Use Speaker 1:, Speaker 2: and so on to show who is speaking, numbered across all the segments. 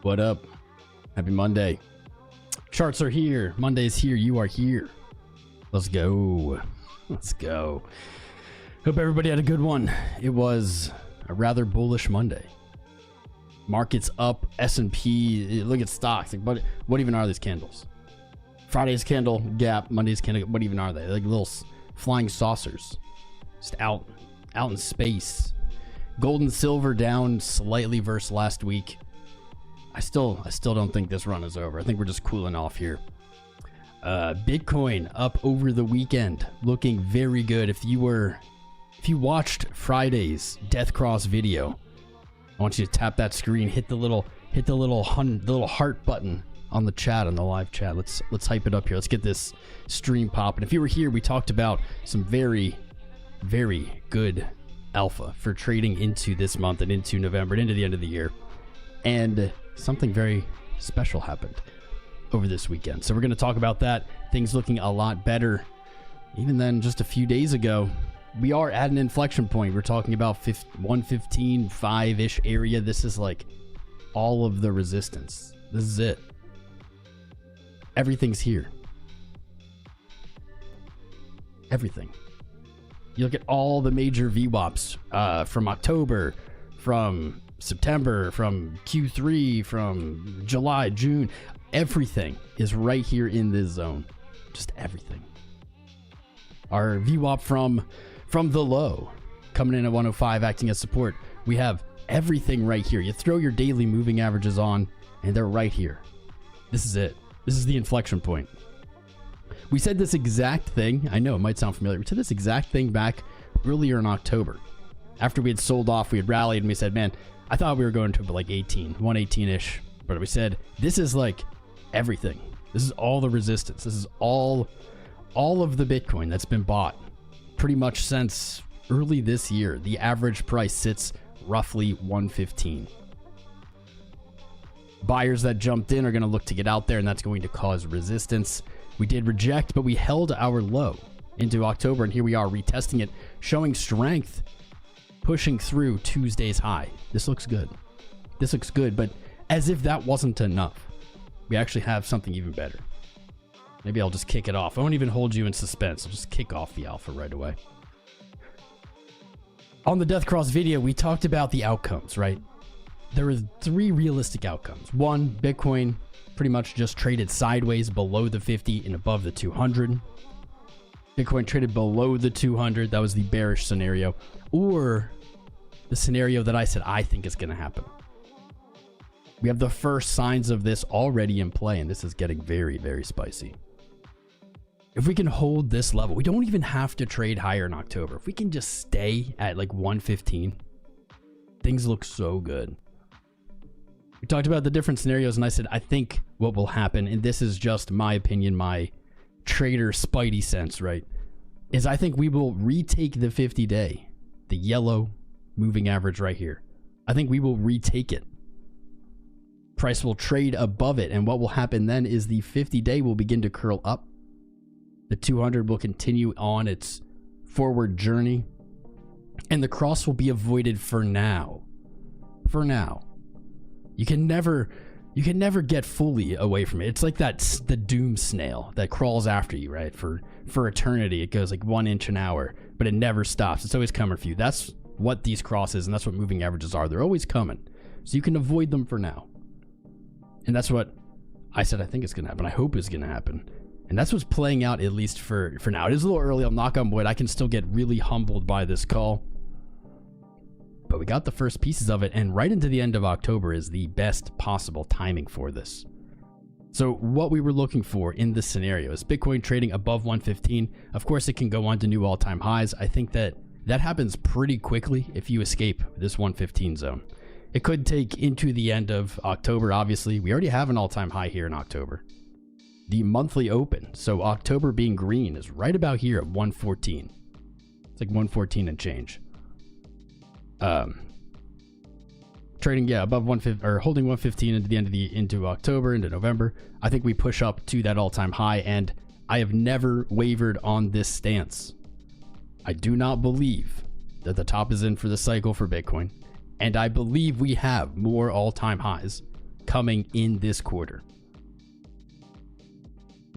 Speaker 1: What up? Happy Monday. Charts are here. Monday's here. You are here. Let's go. Let's go. Hope everybody had a good one. It was a rather bullish Monday. Markets up, S&P. Look at stocks. Like, what even are these candles? Friday's candle, gap. Monday's candle, what even are they? Like little flying saucers. Just out in space. Gold and silver down slightly versus last week. I still don't think this run is over. I think we're just cooling off here. Bitcoin up over the weekend, looking very good. If you watched Friday's Death Cross video, I want you to tap that screen, hit the little heart button on the chat, on the live chat. Let's hype it up here. Let's get this stream popping. If you were here, we talked about some very, very good alpha for trading into this month and into November and into the end of the year. And something very special happened over this weekend. So we're going to talk about that. Things looking a lot better even than just a few days ago. We are at an inflection point. We're talking about 115.5-ish area. This is like all of the resistance. This is it. Everything's here. Everything. You look at all the major VWAPs from October, from September, from Q3, from July, June. Everything is right here in this zone. Just everything. Our VWAP from the low coming in at 105, acting as support. We have everything right here. You throw your daily moving averages on and they're right here. This is it. This is the inflection point. We said this exact thing. I know it might sound familiar. We said this exact thing back earlier in October. After we had sold off, we had rallied and we said, man, I thought we were going to like 118-ish. But we said, this is like everything. This is all the resistance. This is all of the Bitcoin that's been bought pretty much since early this year. The average price sits roughly 115. Buyers that jumped in are going to look to get out there, and that's going to cause resistance. We did reject, but we held our low into October, and here we are retesting it, showing strength, pushing through Tuesday's high. This looks good. This looks good, but as if that wasn't enough, we actually have something even better. Maybe I'll just kick it off. I won't even hold you in suspense. I'll just kick off the alpha right away. On the Death Cross video, we talked about the outcomes, right? There were 3 realistic outcomes. 1, Bitcoin pretty much just traded sideways below the 50 and above the 200. Bitcoin traded below the 200. That was the bearish scenario. Or the scenario that I said I think is going to happen. We have the first signs of this already in play, and this is getting very, very spicy. If we can hold this level, we don't even have to trade higher in October. If we can just stay at like 115, things look so good. We talked about the different scenarios, and I said, I think what will happen, and this is just my opinion, my trader spidey sense, right, is I think we will retake the 50-day, the yellow moving average right here. I think we will retake it. Price will trade above it, and what will happen then is the 50-day will begin to curl up. The 200 will continue on its forward journey, and the cross will be avoided for now. For now. You can never get fully away from it. It's like the doom snail that crawls after you, right? For eternity. It goes like 1 inch an hour, but it never stops. It's always coming for you. That's what these crosses and that's what moving averages are. They're always coming. So you can avoid them for now. And that's what I said I think is going to happen. I hope is going to happen. And that's what's playing out, at least for now. It is a little early. I'll knock on wood. I can still get really humbled by this call. But we got the first pieces of it, and right into the end of October is the best possible timing for this. So what we were looking for in this scenario is Bitcoin trading above 115. Of course, it can go on to new all-time highs. I think that happens pretty quickly if you escape this 115 zone. It could take into the end of October, obviously. We already have an all-time high here in October. The monthly open, so October being green, is right about here at 114. It's like 114 and change. Trading, yeah, above 115 or holding 115 into the end of into October, into November. I think we push up to that all-time high, and I have never wavered on this stance. I do not believe that the top is in for the cycle for Bitcoin, and I believe we have more all-time highs coming in this quarter.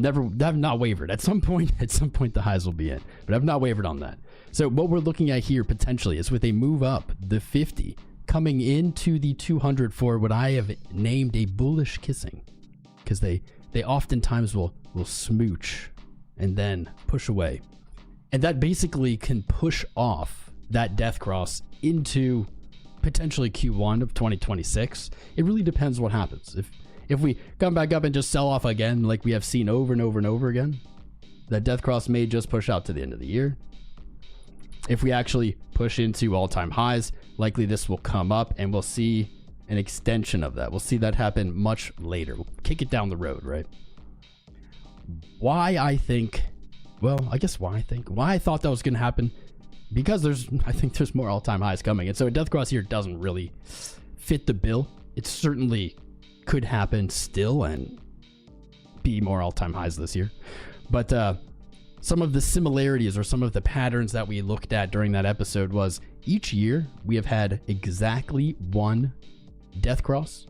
Speaker 1: Have not wavered. At some point the highs will be in, but I've not wavered on that. So what we're looking at here potentially is with a move up, the 50 coming into the 200 for what I have named a bullish kissing, because they oftentimes will smooch and then push away, and that basically can push off that death cross into potentially Q1 of 2026. It really depends what happens. If we come back up and just sell off again, like we have seen over and over and over again, that death cross may just push out to the end of the year. If we actually push into all-time highs, likely this will come up and we'll see an extension of that. We'll see that happen much later. We'll kick it down the road, right? Why I thought that was going to happen, because I think there's more all-time highs coming. And so a death cross here doesn't really fit the bill. It certainly could happen still and be more all-time highs this year. But some of the similarities or some of the patterns that we looked at during that episode was each year we have had exactly one death cross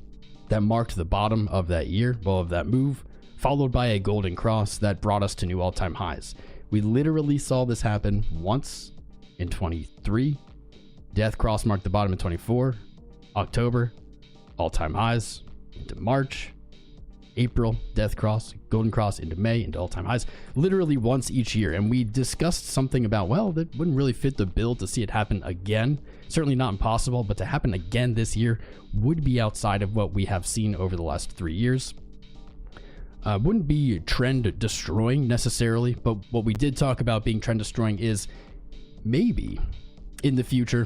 Speaker 1: that marked the bottom of that year, of that move, followed by a golden cross that brought us to new all-time highs. We literally saw this happen once in 23. Death cross marked the bottom in 24. October, all-time highs into March. April, death cross, golden cross into May, into all-time highs, literally once each year. And we discussed something about, well, that wouldn't really fit the bill to see it happen again. Certainly not impossible, but to happen again this year would be outside of what we have seen over the last 3 years. Wouldn't be trend destroying necessarily, but what we did talk about being trend destroying is maybe in the future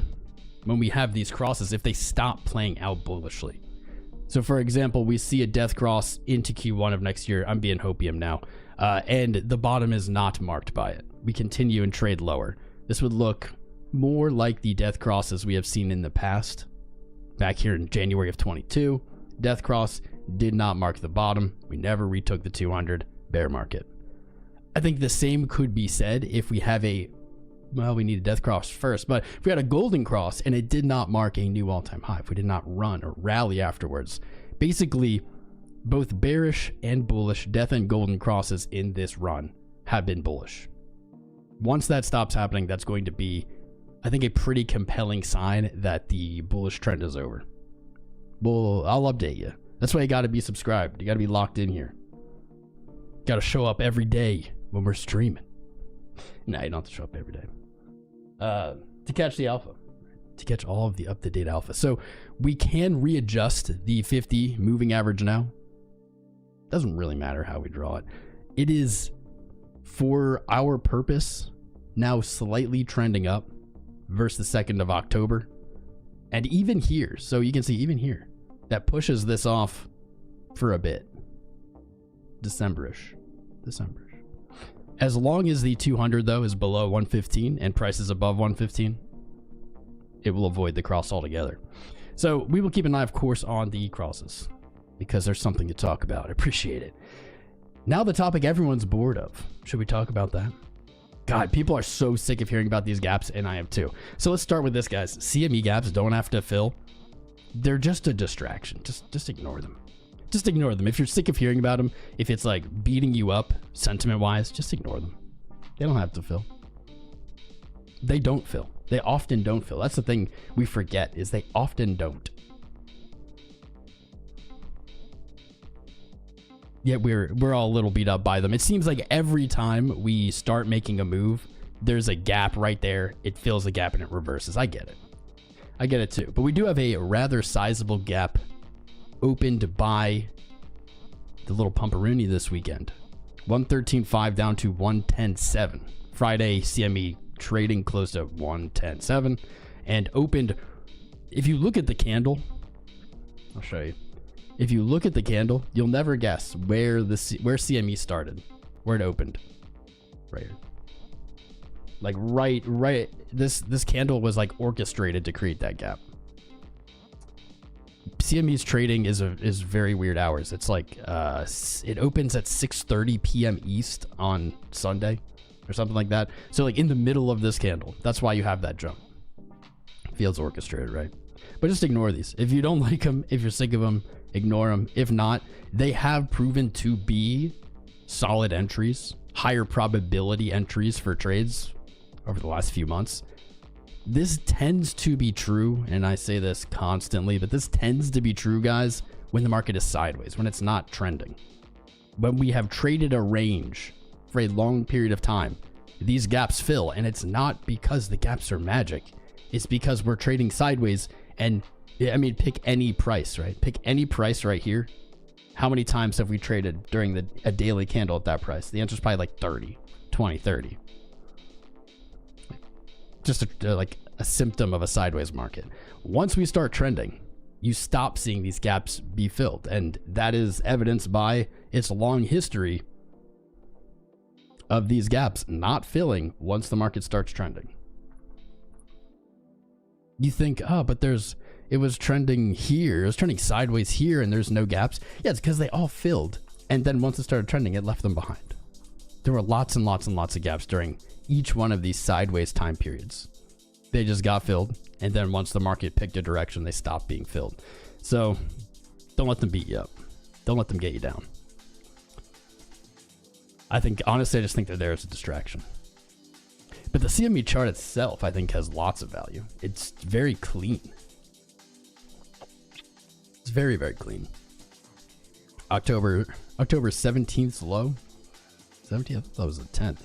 Speaker 1: when we have these crosses, if they stop playing out bullishly. So for example, we see a death cross into Q1 of next year. I'm being hopium now. And the bottom is not marked by it. We continue and trade lower. This would look more like the death crosses we have seen in the past. Back here in January of 22, death cross did not mark the bottom. We never retook the 200, bear market. I think the same could be said if we have we need a death cross first, but if we had a golden cross and it did not mark a new all-time high, if we did not run or rally afterwards, basically both bearish and bullish death and golden crosses in this run have been bullish. Once that stops happening, that's going to be, I think, a pretty compelling sign that the bullish trend is over. Well, I'll update you. That's why you got to be subscribed. You got to be locked in here. Got to show up every day when we're streaming. No, you don't have to show up every day. To catch the alpha, to catch all of the up-to-date alpha. So we can readjust the 50 moving average now. Doesn't really matter how we draw it. It is, for our purpose, now slightly trending up versus the 2nd of October. And even here, so you can see even here, that pushes this off for a bit. December-ish. As long as the 200 though is below 115 and price is above 115, it will avoid the cross altogether. So we will keep an eye, of course, on the crosses because there's something to talk about. I appreciate it. Now the topic everyone's bored of. Should we talk about that? God, people are so sick of hearing about these gaps, and I am too. So let's start with this, guys. CME gaps don't have to fill. They're just a distraction. Just ignore them. Just ignore them. If you're sick of hearing about them, if it's like beating you up sentiment-wise, just ignore them. They don't have to fill. They don't fill. They often don't fill. That's the thing we forget, is they often don't. Yet we're all a little beat up by them. It seems like every time we start making a move, there's a gap right there. It fills the gap and it reverses. I get it. I get it too. But we do have a rather sizable gap opened by the little pumperoonie this weekend. 113.5 down to 110.7. Friday CME trading closed at 110.7 and opened. If you look at the candle, I'll show you. If you look at the candle, you'll never guess where CME started, where it opened. Right here. Like right. This candle was like orchestrated to create that gap. CME's trading is very weird hours. It's like it opens at 6:30 p.m. East on Sunday or something like that. So like in the middle of this candle. That's why you have that jump. Feels orchestrated, right? But just ignore these. If you don't like them, if you're sick of them, ignore them. If not, they have proven to be solid entries, higher probability entries for trades over the last few months. This tends to be true, and I say this constantly, but this tends to be true, guys, when the market is sideways, when it's not trending. When we have traded a range for a long period of time, these gaps fill, and it's not because the gaps are magic. It's because we're trading sideways, and I mean, pick any price, right? Pick any price right here. How many times have we traded during a daily candle at that price? The answer is probably like 30, 20, 30. Just like a symptom of a sideways market. Once we start trending, you stop seeing these gaps be filled, and that is evidenced by its long history of these gaps not filling once the market starts trending. You think, oh, but it was trending here, it was trending sideways here, and there's no gaps. Yeah, it's because they all filled, and then once it started trending, it left them behind. There were lots and lots and lots of gaps during each one of these sideways time periods. They just got filled, and then once the market picked a direction, they stopped being filled. So don't let them beat you up. Don't let them get you down. Honestly, I just think they're there as a distraction. But the CME chart itself, I think, has lots of value. It's very clean. It's very, very clean. October 17th low. 17th? That was the 10th.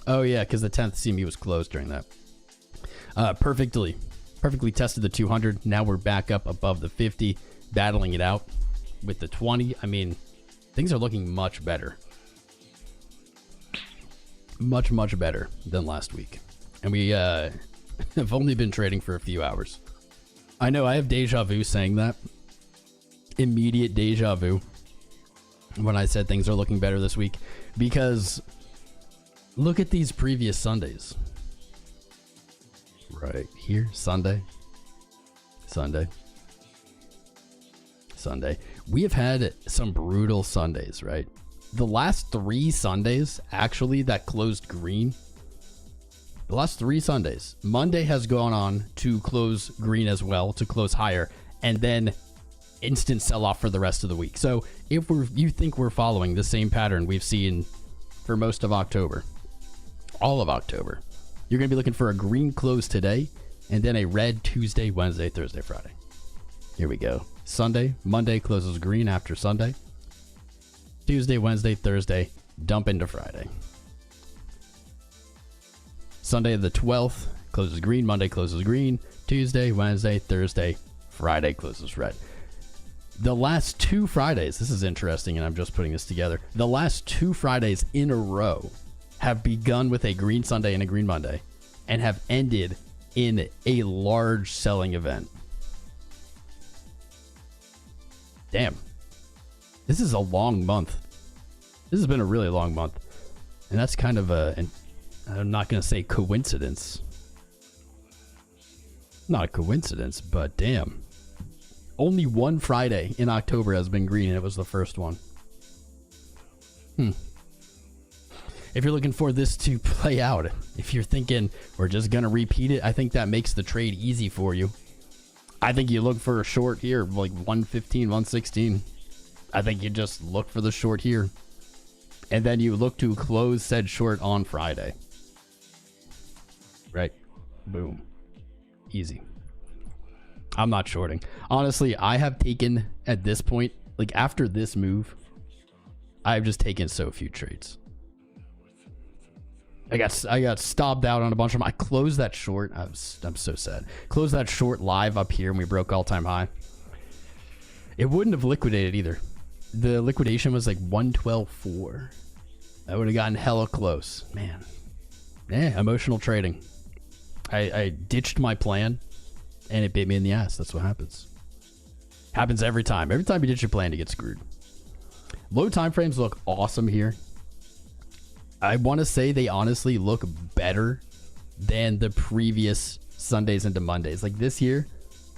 Speaker 1: Oh yeah, because the 10th CME was closed during that. Perfectly tested the 200. Now we're back up above the 50, battling it out with the 20. I mean, things are looking much better. Much, much better than last week. And we have only been trading for a few hours. I know, I have deja vu saying that. Immediate deja vu when I said things are looking better this week, because look at these previous Sundays. Right here, Sunday. We have had some brutal Sundays, right? The last 3 Sundays, actually, that closed green. The last 3 Sundays, Monday has gone on to close green as well, to close higher, and then instant sell-off for the rest of the week. So if you think we're following the same pattern we've seen for most of October, all of October, you're going to be looking for a green close today, and then a red Tuesday, Wednesday, Thursday, Friday. Here we go. Sunday, Monday closes green after Sunday. Tuesday, Wednesday, Thursday, dump into Friday. Sunday the 12th closes green, Monday closes green, Tuesday, Wednesday, Thursday, Friday closes red. The last 2 Fridays, this is interesting, and I'm just putting this together. The last 2 Fridays in a row have begun with a green Sunday and a green Monday, and have ended in a large selling event. Damn. This is a long month. This has been a really long month. And that's kind of I'm not going to say coincidence. Not a coincidence, but damn. Only 1 Friday in October has been green, and it was the first one. If you're looking for this to play out, if you're thinking we're just going to repeat it, I think that makes the trade easy for you. I think you look for a short here, like 115, 116. I think you just look for the short here. And then you look to close said short on Friday. Right? Boom. Easy. I'm not shorting. Honestly, I have taken, at this point, like after this move, I've just taken so few trades. I got stopped out on a bunch of them. I closed that short. I'm so sad. Closed that short live up here, and we broke all-time high. It wouldn't have liquidated either. The liquidation was like 112.4. I would have gotten hella close. Man. Yeah, emotional trading. I ditched my plan, and it bit me in the ass. That's what happens. Happens every time. Every time you ditch your plan, you get screwed. Low time frames look awesome here. I want to say they honestly look better than the previous Sundays into Mondays. Like this here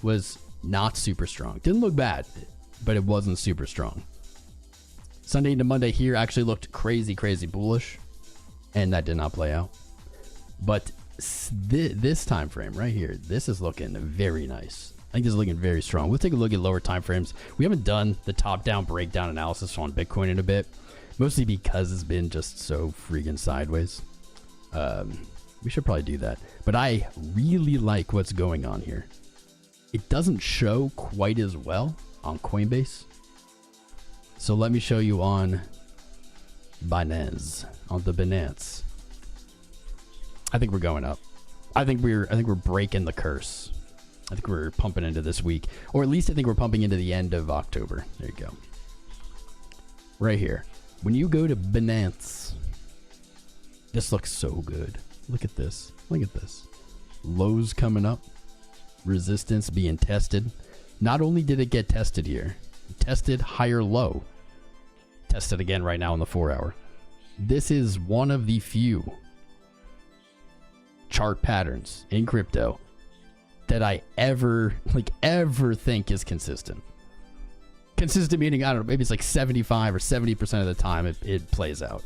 Speaker 1: was not super strong. Didn't look bad, but it wasn't super strong. Sunday into Monday here actually looked crazy bullish, and that did not play out. But this time frame right here, this is looking very nice. think this is looking very strong. We'll take a look at lower time frames. We haven't done the top-down breakdown analysis on Bitcoin in a bit, mostly because it's been just so freaking sideways. We should probably do that. But I really like what's going on here. It doesn't show quite as well on Coinbase. So let me show you on Binance, on the Binance. I think we're going up. I think we're breaking the curse. I think we're pumping into this week, or at least I think we're pumping into the end of October. There you go. Right here. When you go to Binance, this looks so good. Look at this. Look at this. Lows coming up. Resistance being tested. Not only did it get tested here, tested higher low. Tested again right now in the 4 hour. This is one of the few chart patterns in crypto that I ever think is consistent. Consistent meaning, I don't know, maybe it's like 75 or 70% of the time it plays out.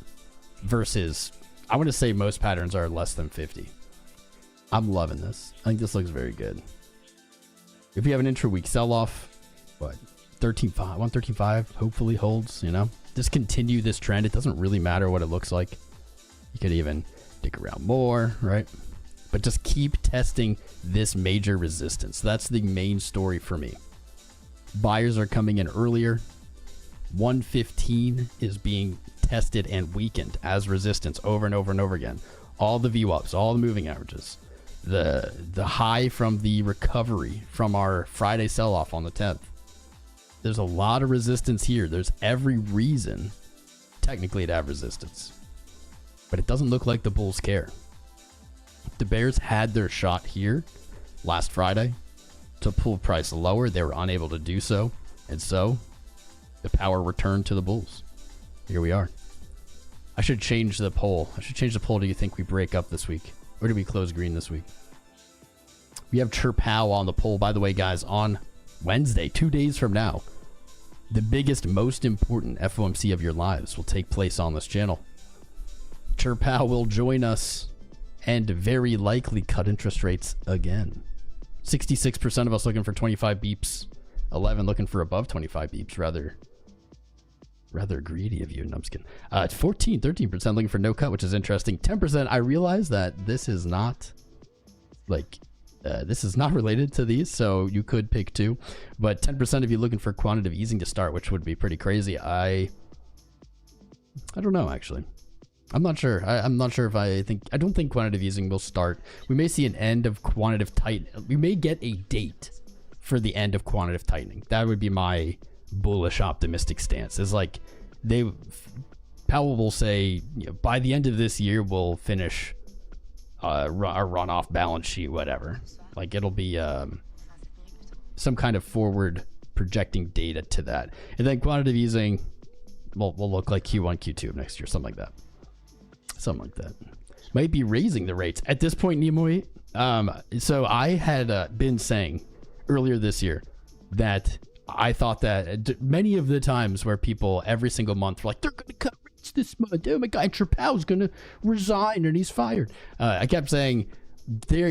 Speaker 1: Versus, I want to say most patterns are less than 50. I'm loving this. I think this looks very good. If you have an intra-week sell-off, what, 13.5, 113.5 hopefully holds, you know? Just continue this trend. It doesn't really matter what it looks like. You could even dig around more, right? But just keep testing this major resistance. That's the main story for me. Buyers are coming in earlier. 115 is being tested and weakened as resistance over and over and over again. All the VWAPs, all the moving averages. The high from the recovery from our Friday sell-off on the 10th. There's a lot of resistance here. There's every reason technically to have resistance. But it doesn't look like the bulls care. The bears had their shot here last Friday to pull price lower. They were unable to do so. And so the power returned to the bulls. Here we are. I should change the poll. Do you think we break up this week? Or do we close green this week? We have 𝐿𝐴 on the poll. By the way, guys, on Wednesday, 2 days from now, the biggest, most important FOMC of your lives will take place on this channel. 𝐿𝐴 will join us and very likely cut interest rates again. 66% of us looking for 25 beeps. 11 looking for above 25 beeps. Rather greedy of you. No, I'm just kidding. 13% looking for no cut, which is interesting. 10%. I realize that this is not related to these, so you could pick two. But 10% of you looking for quantitative easing to start, which would be pretty crazy. I don't know, actually. I'm not sure. I'm not sure if I don't think quantitative easing will start. We may see an end of quantitative tightening. We may get a date for the end of quantitative tightening. That would be my bullish optimistic stance. Is like Powell will say, you know, by the end of this year we'll finish a runoff balance sheet, whatever. Like it'll be some kind of forward projecting data to that, and then quantitative easing will look like Q1, Q2 of next year, something like that. Something like that. Might be raising the rates at this point, Nimoy. So I had been saying earlier this year that I thought that many of the times where people every single month were like, they're going to cut rates this month. Oh my God, 𝐿𝐴's going to resign and he's fired. I kept saying,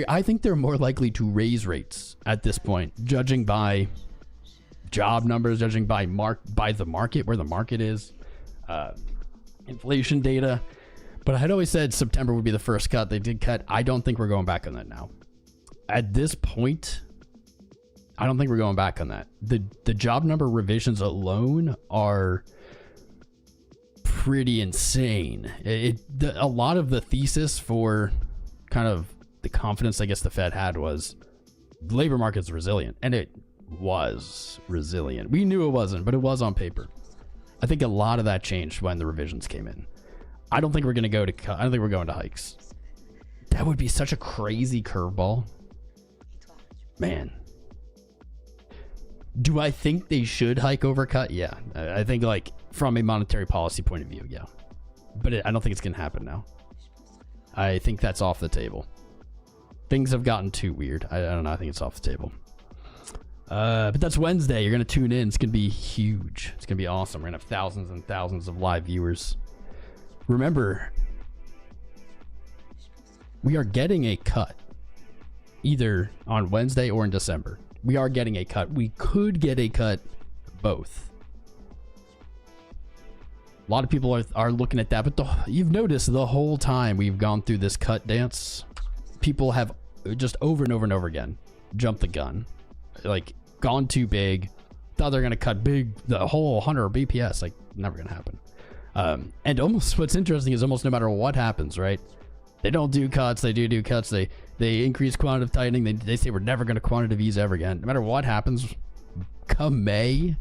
Speaker 1: I think they're more likely to raise rates at this point, judging by job numbers, judging by the market, where the market is, inflation data. But I had always said September would be the first cut. They did cut. I don't think we're going back on that now. At this point, I don't think we're going back on that. The job number revisions alone are pretty insane. A lot of the thesis for kind of the confidence I guess the Fed had was the labor market's resilient, and it was resilient. We knew it wasn't, but it was on paper. I think a lot of that changed when the revisions came in. I don't think we're going to go to, I don't think we're going to hikes. That would be such a crazy curveball. Man. Do I think they should hike over cut? Yeah. I think like from a monetary policy point of view, yeah. But I don't think it's going to happen now. I think that's off the table. Things have gotten too weird. I don't know. I think it's off the table. But that's Wednesday. You're going to tune in. It's going to be huge. It's going to be awesome. We're going to have thousands and thousands of live viewers. Remember, we are getting a cut either on Wednesday or in December. We are getting a cut. We could get a cut both. A lot of people are looking at that, but you've noticed the whole time we've gone through this cut dance, people have just over and over and over again jumped the gun, like gone too big, thought they're going to cut big, the whole 100 BPS, like never going to happen. And almost what's interesting is almost no matter what happens, right? They don't do cuts, they do cuts, they increase quantitative tightening, they say we're never going to quantitative ease ever again. No matter what happens, come May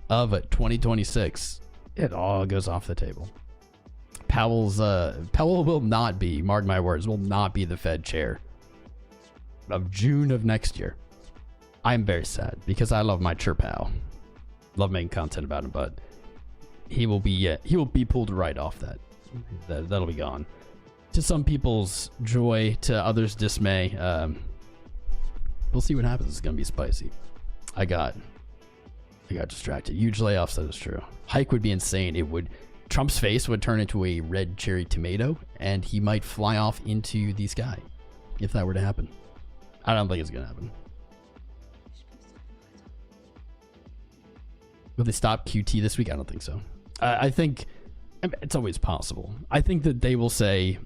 Speaker 1: of 2026, it all goes off the table. Powell will not be, mark my words, will not be the Fed chair of June of next year. I'm very sad because I love my Chirp Powell. Love making content about him, but he will be pulled right off that. That'll be gone. To some people's joy, to others' dismay. We'll see what happens. It's gonna be spicy. I got distracted. Huge layoffs, that is true. Hike would be insane. It would, Trump's face would turn into a red cherry tomato, and he might fly off into the sky if that were to happen. I don't think it's gonna happen. Will they stop QT this week? I don't think so. I think it's always possible. I think that they will say,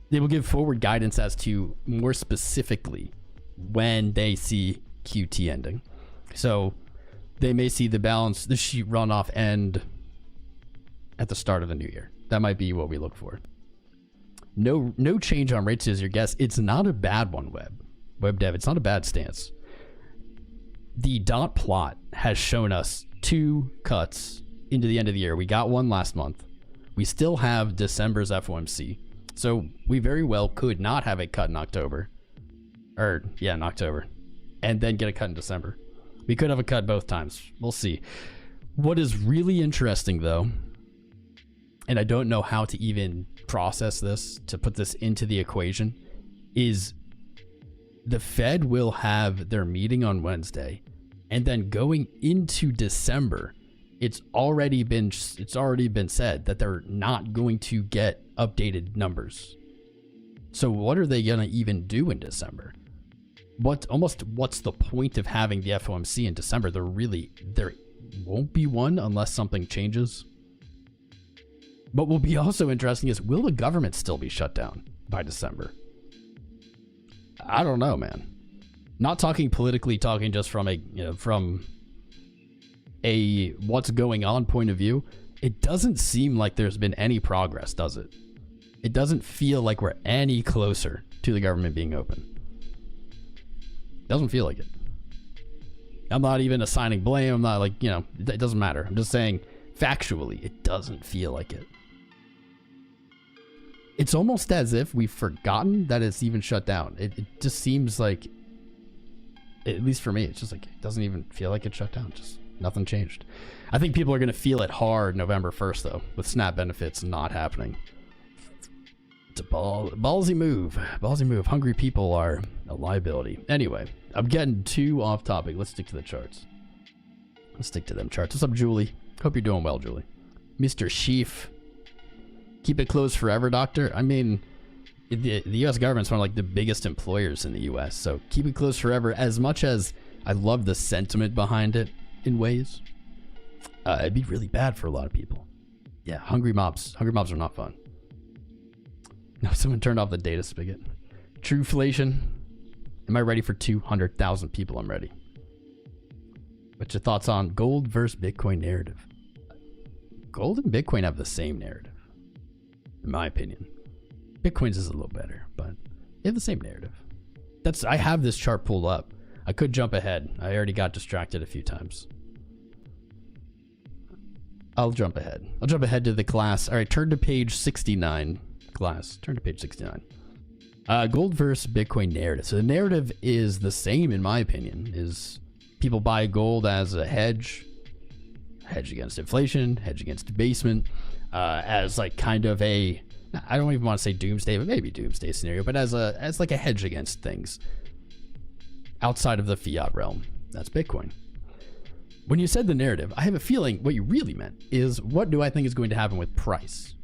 Speaker 1: they will give forward guidance as to more specifically when they see QT ending. So they may see the sheet runoff end at the start of the new year. That might be what we look for. No change on rates is your guess. It's not a bad one, Web Dev. It's not a bad stance. The dot plot has shown us 2 cuts into the end of the year. We got one last month. We still have December's FOMC. So we very well could not have a cut in October. In October. And then get a cut in December. We could have a cut both times. We'll see. What is really interesting though, and I don't know how to even process this, to put this into the equation, is the Fed will have their meeting on Wednesday, and then going into December, it's already been said that they're not going to get updated numbers. So what are they gonna even do in December? What's the point of having the FOMC in December? There won't be one unless something changes. What will be also interesting is, will the government still be shut down by December? I don't know, man. Not talking politically, talking just from a what's going on point of view. It doesn't seem like there's been any progress, does it? It doesn't feel like we're any closer to the government being open. Doesn't feel like it. I'm not even assigning blame. I'm not like, it doesn't matter. I'm just saying factually, it doesn't feel like it. It's almost as if we've forgotten that it's even shut down. It just seems like, at least for me, it's just like, it doesn't even feel like it's shut down. Just nothing changed. I think people are going to feel it hard November 1st, though, with SNAP benefits not happening. It's a ballsy move. Ballsy move. Hungry people are a liability. Anyway, I'm getting too off topic. Let's stick to the charts. Let's stick to them charts. What's up, Julie? Hope you're doing well, Julie. Mr. Sheaf. Keep it closed forever, doctor. I mean, the U.S. government's one of like the biggest employers in the U.S., so keep it closed forever. As much as I love the sentiment behind it in ways, it'd be really bad for a lot of people. Yeah, hungry mobs are not fun. Now someone turned off the data spigot. Trueflation. Am I ready for 200,000 people? I'm ready. What's your thoughts on gold versus Bitcoin narrative? Gold and Bitcoin have the same narrative, in my opinion. Bitcoin's is a little better, but they have the same narrative. I have this chart pulled up. I could jump ahead. I already got distracted a few times. I'll jump ahead. I'll jump ahead to the class. All right, turn to page 69. Class, turn to page 69. Gold versus Bitcoin narrative. So the narrative is the same, in my opinion. Is people buy gold as a hedge against inflation, hedge against debasement, as like kind of a, I don't even want to say doomsday, but maybe doomsday scenario, but as like a hedge against things outside of the fiat realm. That's Bitcoin. When you said the narrative, I have a feeling what you really meant is, what do I think is going to happen with price?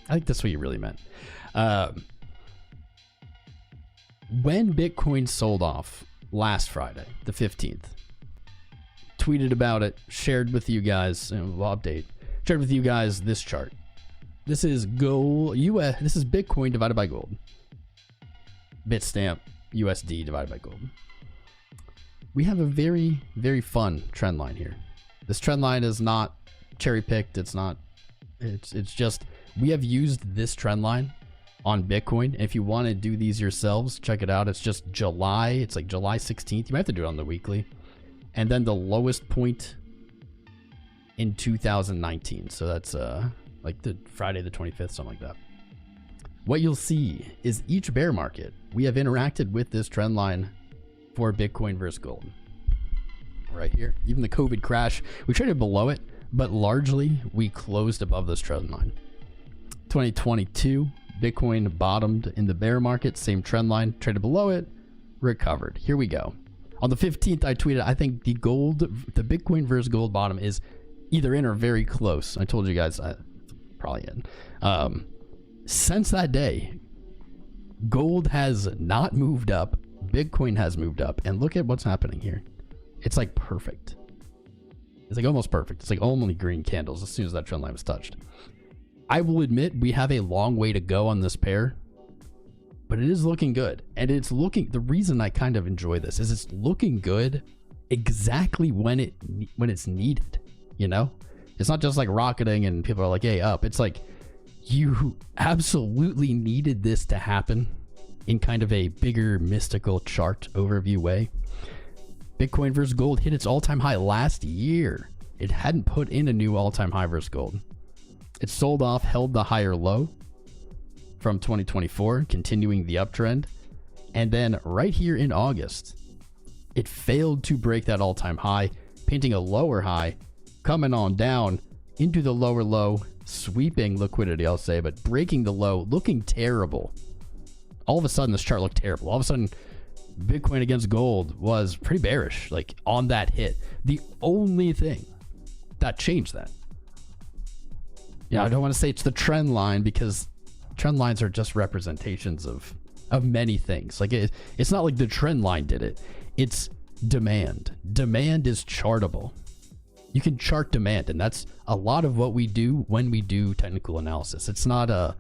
Speaker 1: I think that's what you really meant. When Bitcoin sold off last Friday, the 15th. Tweeted about it, shared with you guys, and we'll update. Shared with you guys this chart. This is gold US. This is Bitcoin divided by gold. Bitstamp USD divided by gold. We have a very, very fun trend line here. This trend line is not cherry picked. It's not. It's just we have used this trend line on Bitcoin. And if you want to do these yourselves, check it out. It's just July. It's like July 16th. You might have to do it on the weekly. And then the lowest point in 2019. So that's like the Friday the 25th, something like that. What you'll see is each bear market, we have interacted with this trend line for Bitcoin versus gold. Right here. Even the COVID crash, we traded below it, but largely we closed above this trend line. 2022, Bitcoin bottomed in the bear market, same trend line, traded below it, recovered. Here we go. On the 15th, I tweeted, I think the Bitcoin versus gold bottom is either in or very close. I told you guys, probably in. Since that day, gold has not moved up. Bitcoin has moved up. And look at what's happening here. It's like perfect. It's like almost perfect. It's like only green candles as soon as that trend line was touched. I will admit we have a long way to go on this pair, but it is looking good. And it's looking, the reason I kind of enjoy this is it's looking good exactly when it's needed, you know? It's not just like rocketing and people are like, hey, up. It's like you absolutely needed this to happen in kind of a bigger mystical chart overview way. Bitcoin versus gold hit its all-time high last year. It hadn't put in a new all-time high versus gold. It sold off, held the higher low from 2024, continuing the uptrend. And then right here in August, it failed to break that all-time high, painting a lower high, coming on down into the lower low, sweeping liquidity, I'll say, but breaking the low, looking terrible. All of a sudden, this chart looked terrible. All of a sudden, Bitcoin against gold was pretty bearish, like on that hit. The only thing that changed that. Yeah, I don't want to say it's the trend line because trend lines are just representations of many things. Like it's not like the trend line did it. It's demand. Demand is chartable. You can chart demand, and that's a lot of what we do when we do technical analysis. It's not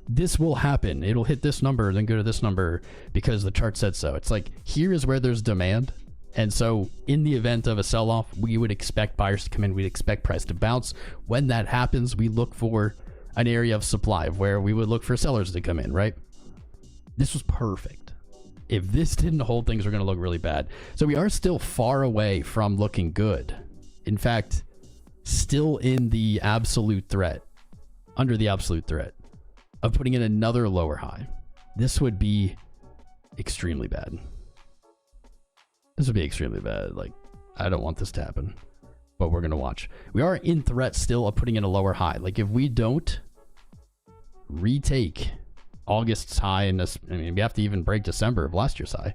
Speaker 1: this will happen. It'll hit this number, then go to this number because the chart said so. It's like, here is where there's demand. And so in the event of a sell-off, we would expect buyers to come in. We'd expect price to bounce. When that happens, we look for an area of supply where we would look for sellers to come in, right? This was perfect. If this didn't hold, things are going to look really bad. So we are still far away from looking good. In fact, still in the absolute threat, under the absolute threat of putting in another lower high. This would be extremely bad. This would be extremely bad. Like, I don't want this to happen, but we're going to watch. We are in threat still of putting in a lower high. Like, if we don't retake August's high, and I mean, we have to even break December of last year's high,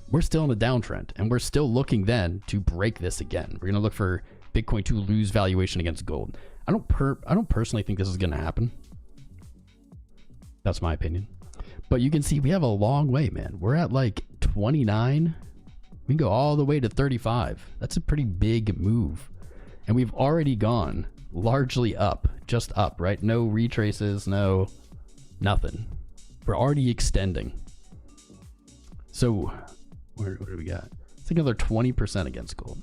Speaker 1: we're still in a downtrend, and we're still looking then to break this again. We're going to look for Bitcoin to lose valuation against gold. I don't personally think this is going to happen. That's my opinion. But you can see we have a long way, man. We're at like 29. We can go all the way to 35. That's a pretty big move. And we've already gone largely up, just up, right? No retraces, no nothing. We're already extending. So where do we got? It's like another 20% against gold,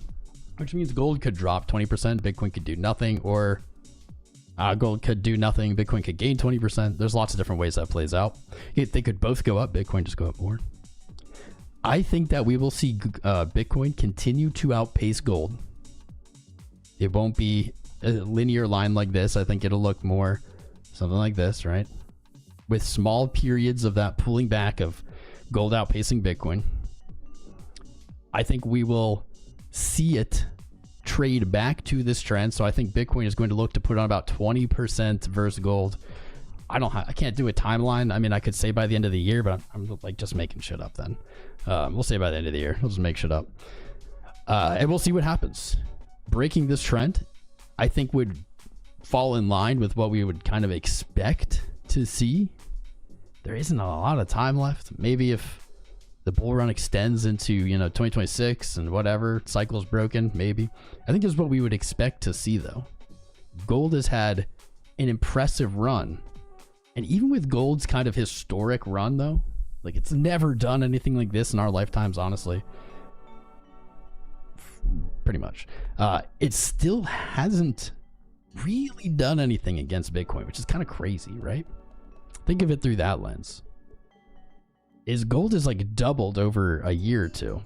Speaker 1: which means gold could drop 20%, Bitcoin could do nothing, or gold could do nothing, Bitcoin could gain 20%. There's lots of different ways that plays out. They could both go up, Bitcoin just go up more. I think that we will see Bitcoin continue to outpace gold. It won't be a linear line like this. I think it'll look more something like this, right? With small periods of that pulling back of gold outpacing Bitcoin. I think we will see it trade back to this trend. So I think Bitcoin is going to look to put on about 20% versus gold. I can't do a timeline. I mean, I could say by the end of the year, but I'm like just making shit up then. We'll say by the end of the year. We'll just make shit up. And we'll see what happens. Breaking this trend, I think, would fall in line with what we would kind of expect to see. There isn't a lot of time left. Maybe if the bull run extends into, 2026 and whatever, cycle's broken, maybe. I think this is what we would expect to see, though. Gold has had an impressive run. And even with gold's kind of historic run, though, like, it's never done anything like this in our lifetimes, honestly. Pretty much. It still hasn't really done anything against Bitcoin, which is kind of crazy, right? Think of it through that lens. Gold is like doubled over a year or two.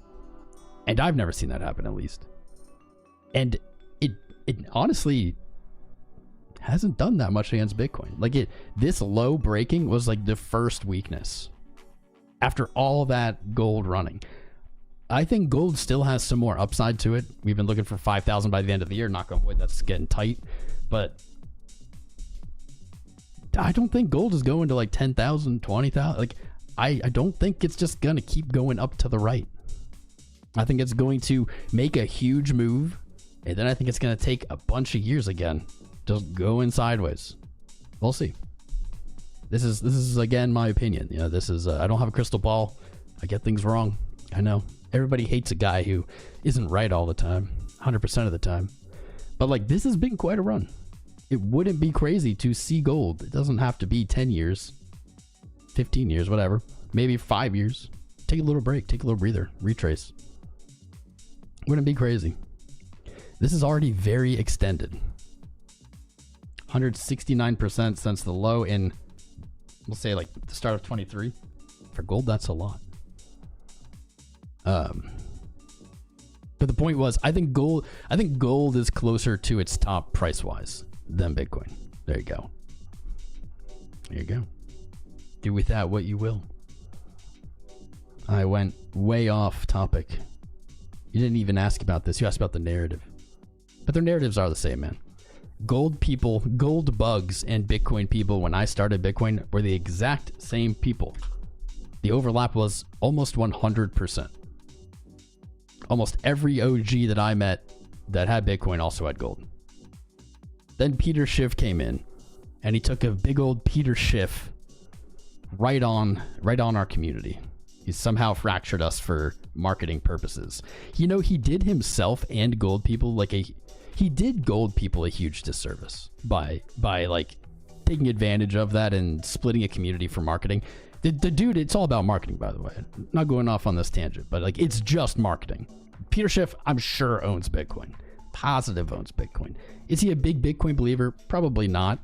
Speaker 1: And I've never seen that happen, at least. And it honestly hasn't done that much against Bitcoin. Like, this low breaking was like the first weakness after all that gold running. I think gold still has some more upside to it. We've been looking for 5,000 by the end of the year. Knock on wood, that's getting tight. But I don't think gold is going to like 10,000, 20,000. Like, I don't think it's just going to keep going up to the right. I think it's going to make a huge move. And then I think it's going to take a bunch of years again, just going sideways. We'll see. This is again, my opinion. This is, I don't have a crystal ball. I get things wrong. I know. Everybody hates a guy who isn't right all the time, 100% of the time. But like, this has been quite a run. It wouldn't be crazy to see gold. It doesn't have to be 10 years, 15 years, whatever. Maybe 5 years. Take a little break, take a little breather, retrace. Wouldn't be crazy. This is already very extended. 169% since the low in, we'll say like the start of 23. For gold, that's a lot. But the point was, I think gold is closer to its top price wise than Bitcoin. There you go. There you go. Do with that what you will. I went way off topic. You didn't even ask about this. You asked about the narrative. But their narratives are the same, man. Gold people, gold bugs, and Bitcoin people, when I started Bitcoin, were the exact same people. The overlap was almost 100%. Almost every OG that I met that had Bitcoin also had gold. Then Peter Schiff came in, and he took a big old Peter Schiff right on our community. He somehow fractured us for marketing purposes. He did himself and gold people he did gold people a huge disservice by like taking advantage of that and splitting a community for marketing. The dude, it's all about marketing, by the way. I'm not going off on this tangent, but like, it's just marketing. Peter Schiff, I'm sure, owns Bitcoin. Positive owns Bitcoin. Is he a big Bitcoin believer? Probably not.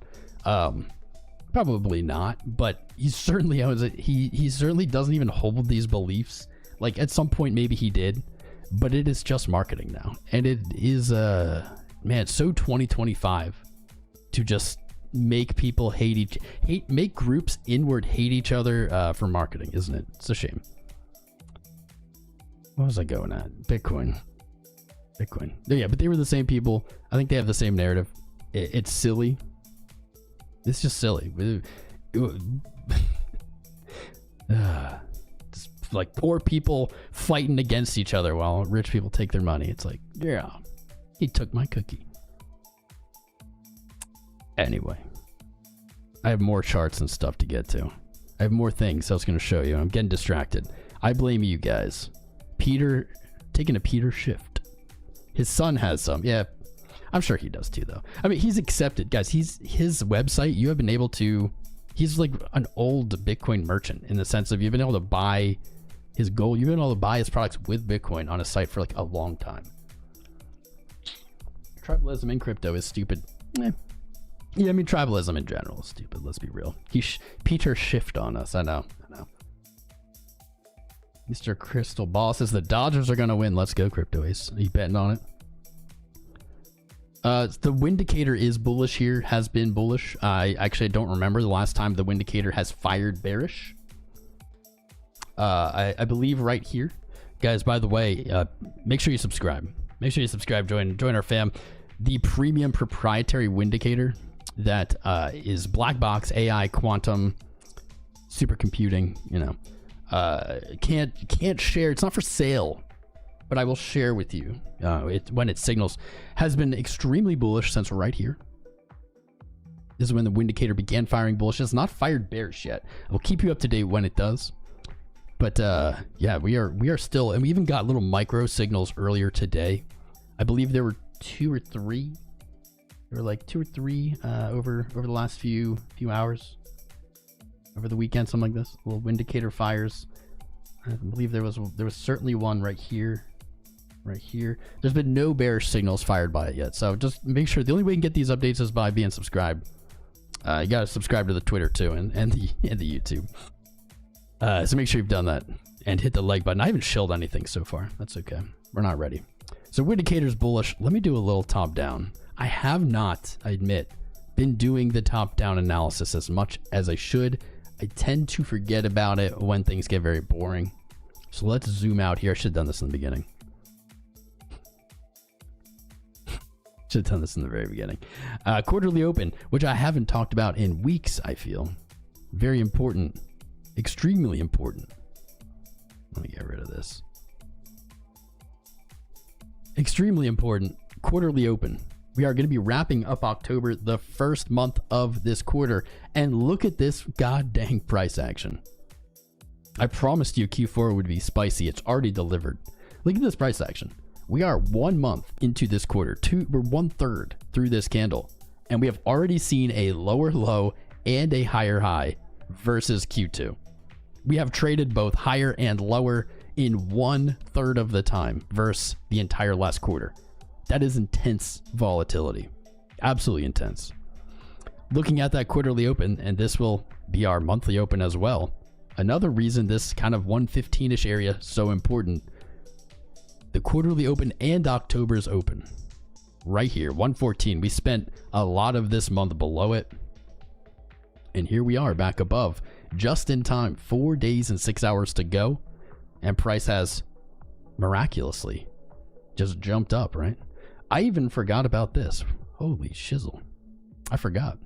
Speaker 1: Probably not, but he certainly owns it. He certainly doesn't even hold these beliefs. Like, at some point, maybe he did, but it is just marketing now. And it is, man, it's so 2025 to just make people make groups inward hate each other for marketing, isn't it? It's a shame. What was I going at? Bitcoin. Yeah, but they were the same people. I think they have the same narrative. It's silly. It's just silly. Just like poor people fighting against each other while rich people take their money. It's like, yeah, he took my cookie. Anyway, I have more charts and stuff to get to. I have more things I was going to show you. I'm getting distracted. I blame you guys. Peter, taking a Peter shift. His son has some. Yeah, I'm sure he does too, though. I mean, he's accepted. Guys, his website, you have been able to... He's like an old Bitcoin merchant in the sense of you've been able to buy his gold. You've been able to buy his products with Bitcoin on a site for like a long time. Tribalism in crypto is stupid. Yeah, I mean, tribalism in general is stupid. Let's be real. Peter shift on us. I know. Mr. Crystal Ball says the Dodgers are going to win. Let's go, Crypto Ace. Are you betting on it? The Windicator is bullish here, has been bullish. I actually don't remember the last time the Windicator has fired bearish. I believe right here. Guys, by the way, make sure you subscribe. Make sure you subscribe, join our fam. The premium proprietary Windicator that is black box, AI, quantum, supercomputing, can't share. It's not for sale, but I will share with you when it signals. Has been extremely bullish since right here. This is when the Windicator began firing bullish. It's not fired bearish yet. I will keep you up to date when it does. But yeah, we are still, and we even got little micro signals earlier today. I believe there were 2 or 3. There were like 2 or 3 over the last few hours, over the weekend, something like this. Little indicator fires. I believe there was certainly one right here. Right here. There's been no bearish signals fired by it yet. So just make sure the only way you can get these updates is by being subscribed. You gotta subscribe to the Twitter too, and the YouTube. So make sure you've done that and hit the like button. I haven't shilled anything so far. That's okay. We're not ready. So indicators bullish. Let me do a little top down. I have not, I admit, been doing the top down analysis as much as I should. I tend to forget about it when things get very boring. So let's zoom out here. I should have done this in the beginning. Should have done this in the very beginning. Quarterly open, which I haven't talked about in weeks, I feel. Very important. Extremely important. Let me get rid of this. Extremely important. Quarterly open. We are going to be wrapping up October, the first month of this quarter. And look at this god dang price action. I promised you Q4 would be spicy. It's already delivered. Look at this price action. We are 1 month into this quarter. We're 1/3 through this candle. And we have already seen a lower low and a higher high versus Q2. We have traded both higher and lower in 1/3 of the time versus the entire last quarter. That is intense volatility. Absolutely intense. Looking at that quarterly open, and this will be our monthly open as well. Another reason this kind of 115-ish area is so important. The quarterly open and October's open. Right here, 114. We spent a lot of this month below it. And here we are back above. Just in time. 4 days and 6 hours to go. And price has miraculously just jumped up, right? I even forgot about this. Holy shizzle. I forgot.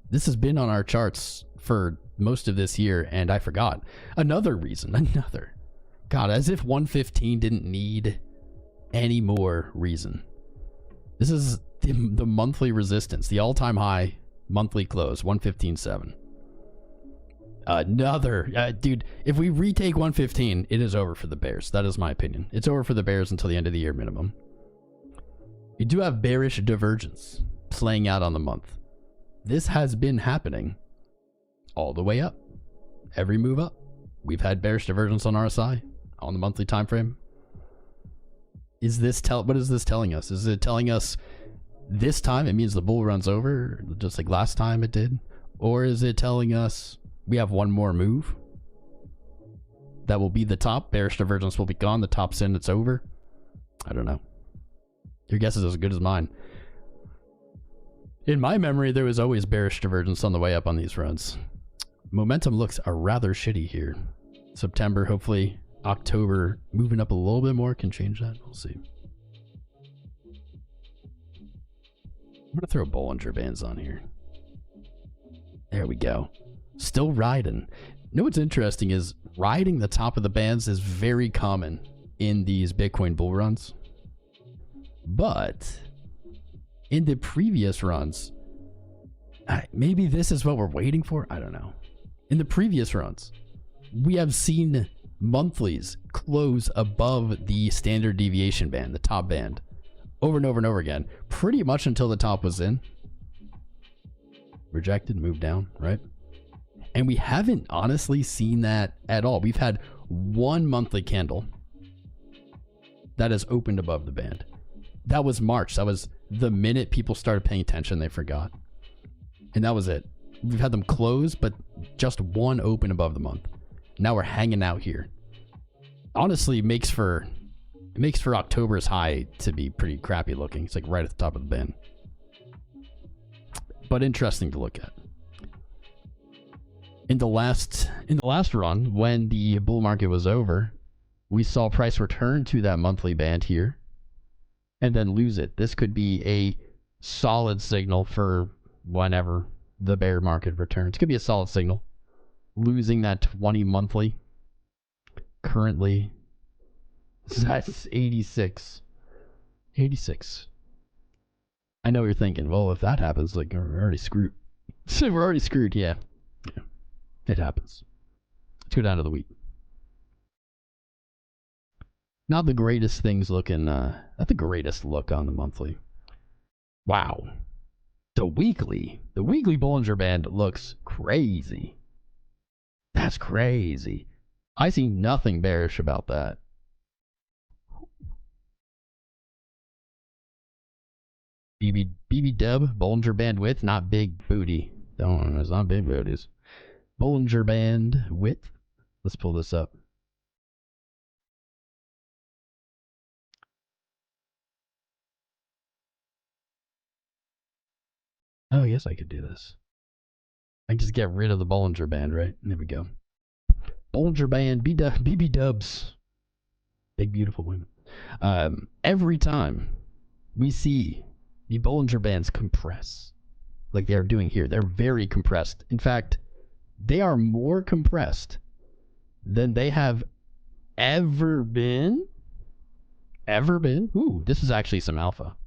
Speaker 1: This has been on our charts for most of this year, and I forgot. Another reason. Another. God, as if 115 didn't need any more reason. This is the monthly resistance. The all-time high monthly close. 115.7. Another. Dude, if we retake 115, it is over for the bears. That is my opinion. It's over for the bears until the end of the year minimum. You do have bearish divergence playing out on the month. This has been happening all the way up. Every move up. We've had bearish divergence on RSI on the monthly time frame. Is this what is this telling us? Is it telling us this time it means the bull run's over, just like last time it did? Or is it telling us we have one more move that will be the top? Bearish divergence will be gone. The top's in. It's over. I don't know. Your guess is as good as mine. In my memory, there was always bearish divergence on the way up on these runs. Momentum looks rather shitty here. September, hopefully October, moving up a little bit more can change that. We'll see. I'm gonna throw Bollinger Bands on here. There we go. Still riding. You know what's interesting is riding the top of the bands is very common in these Bitcoin bull runs. But in the previous runs, maybe this is what we're waiting for. I don't know. In the previous runs, we have seen monthlies close above the standard deviation band, the top band, over and over and over again, pretty much until the top was in. Rejected, moved down, right? And we haven't honestly seen that at all. We've had one monthly candle that has opened above the band. That was March. That was the minute people started paying attention, they forgot. And that was it. We've had them close, but just one open above the month. Now we're hanging out here. Honestly, it makes for October's high to be pretty crappy looking. It's like right at the top of the band. But interesting to look at. In the last run, when the bull market was over, we saw price return to that monthly band here and then lose it. This could be a solid signal for whenever the bear market returns. It could be a solid signal. Losing that 20 monthly. Currently, that's 86. 86. I know what you're thinking, well, if that happens, like, we're already screwed. We're already screwed, yeah. It happens. Let's go down to the week. Not the greatest things looking, not the greatest look on the monthly. Wow. The weekly Bollinger Band looks crazy. That's crazy. I see nothing bearish about that. BB Dub, Bollinger Band width, not big booty. Don't, it's not big booties. Bollinger Band width. Let's pull this up. Oh, yes, I could do this. I can just get rid of the Bollinger Band, right? There we go. Bollinger Band, BB Dubs. Big, beautiful women. Every time we see the Bollinger Bands compress, like they're doing here, they're very compressed. In fact, they are more compressed than they have ever been. Ever been? Ooh, this is actually some alpha.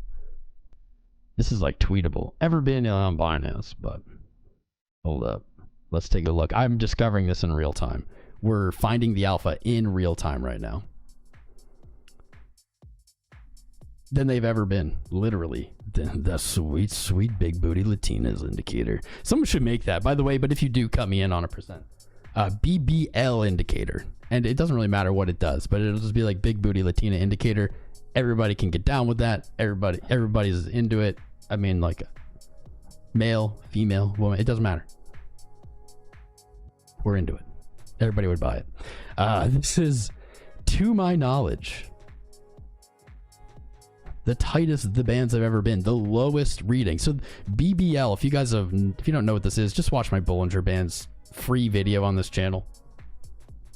Speaker 1: This is like tweetable. Ever been on Binance, but hold up. Let's take a look. I'm discovering this in real time. We're finding the alpha in real time right now. Than they've ever been, literally. The sweet, sweet big booty Latinas indicator. Someone should make that, by the way, but if you do, cut me in on a percent. BBL indicator. And it doesn't really matter what it does, but it'll just be like big booty Latina indicator. Everybody can get down with that. Everybody's into it. I mean, like male, female, woman, it doesn't matter. We're into it. Everybody would buy it. This is, to my knowledge, the tightest the bands have ever been, the lowest reading. So BBL, if you don't know what this is, just watch my Bollinger Bands free video on this channel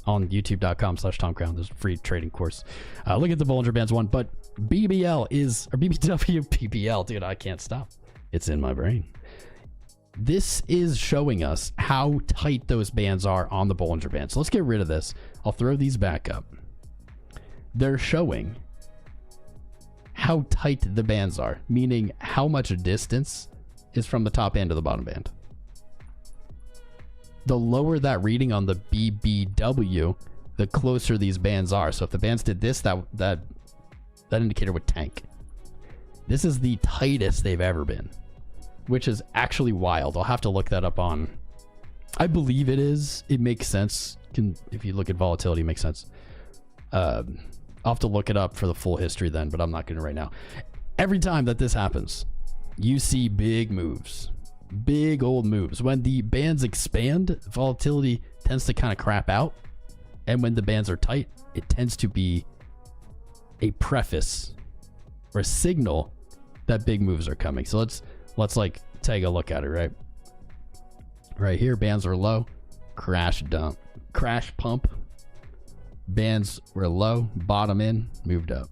Speaker 1: on youtube.com/TomCrown. There's a free trading course. Look at the Bollinger Bands one, but BBL is, or BBW, BBL, dude, I can't stop. It's in my brain. This is showing us how tight those bands are on the Bollinger Band. So let's get rid of this. I'll throw these back up. They're showing how tight the bands are, meaning how much distance is from the top band to the bottom band. The lower that reading on the BBW, the closer these bands are. So if the bands did this, that indicator would tank. This is the tightest they've ever been, which is actually wild. I'll have to look that up on, I believe it is. It makes sense. If you look at volatility, it makes sense. I'll have to look it up for the full history then, but I'm not going to right now. Every time that this happens, you see big moves. Big old moves. When the bands expand, volatility tends to kind of crap out. And when the bands are tight, it tends to be a preface or a signal that big moves are coming. So let's like take a look at it, right? Right here, bands are low, crash dump, crash pump. Bands were low, bottom in, moved up.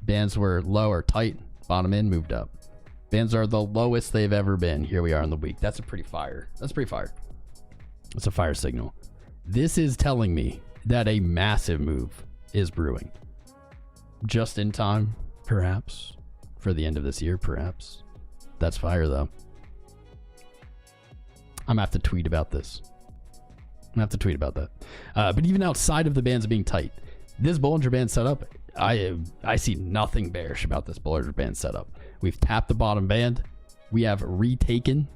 Speaker 1: Bands were low or tight, bottom in, moved up. Bands are the lowest they've ever been. Here we are in the week. That's a pretty fire. That's pretty fire. That's a fire signal. This is telling me that a massive move is brewing. Just in time, perhaps. For the end of this year, perhaps. That's fire, though. I'm gonna have to tweet about this. I'm gonna have to tweet about that. But even outside of the bands being tight, this Bollinger Band setup, I see nothing bearish about this Bollinger Band setup. We've tapped the bottom band. We have retaken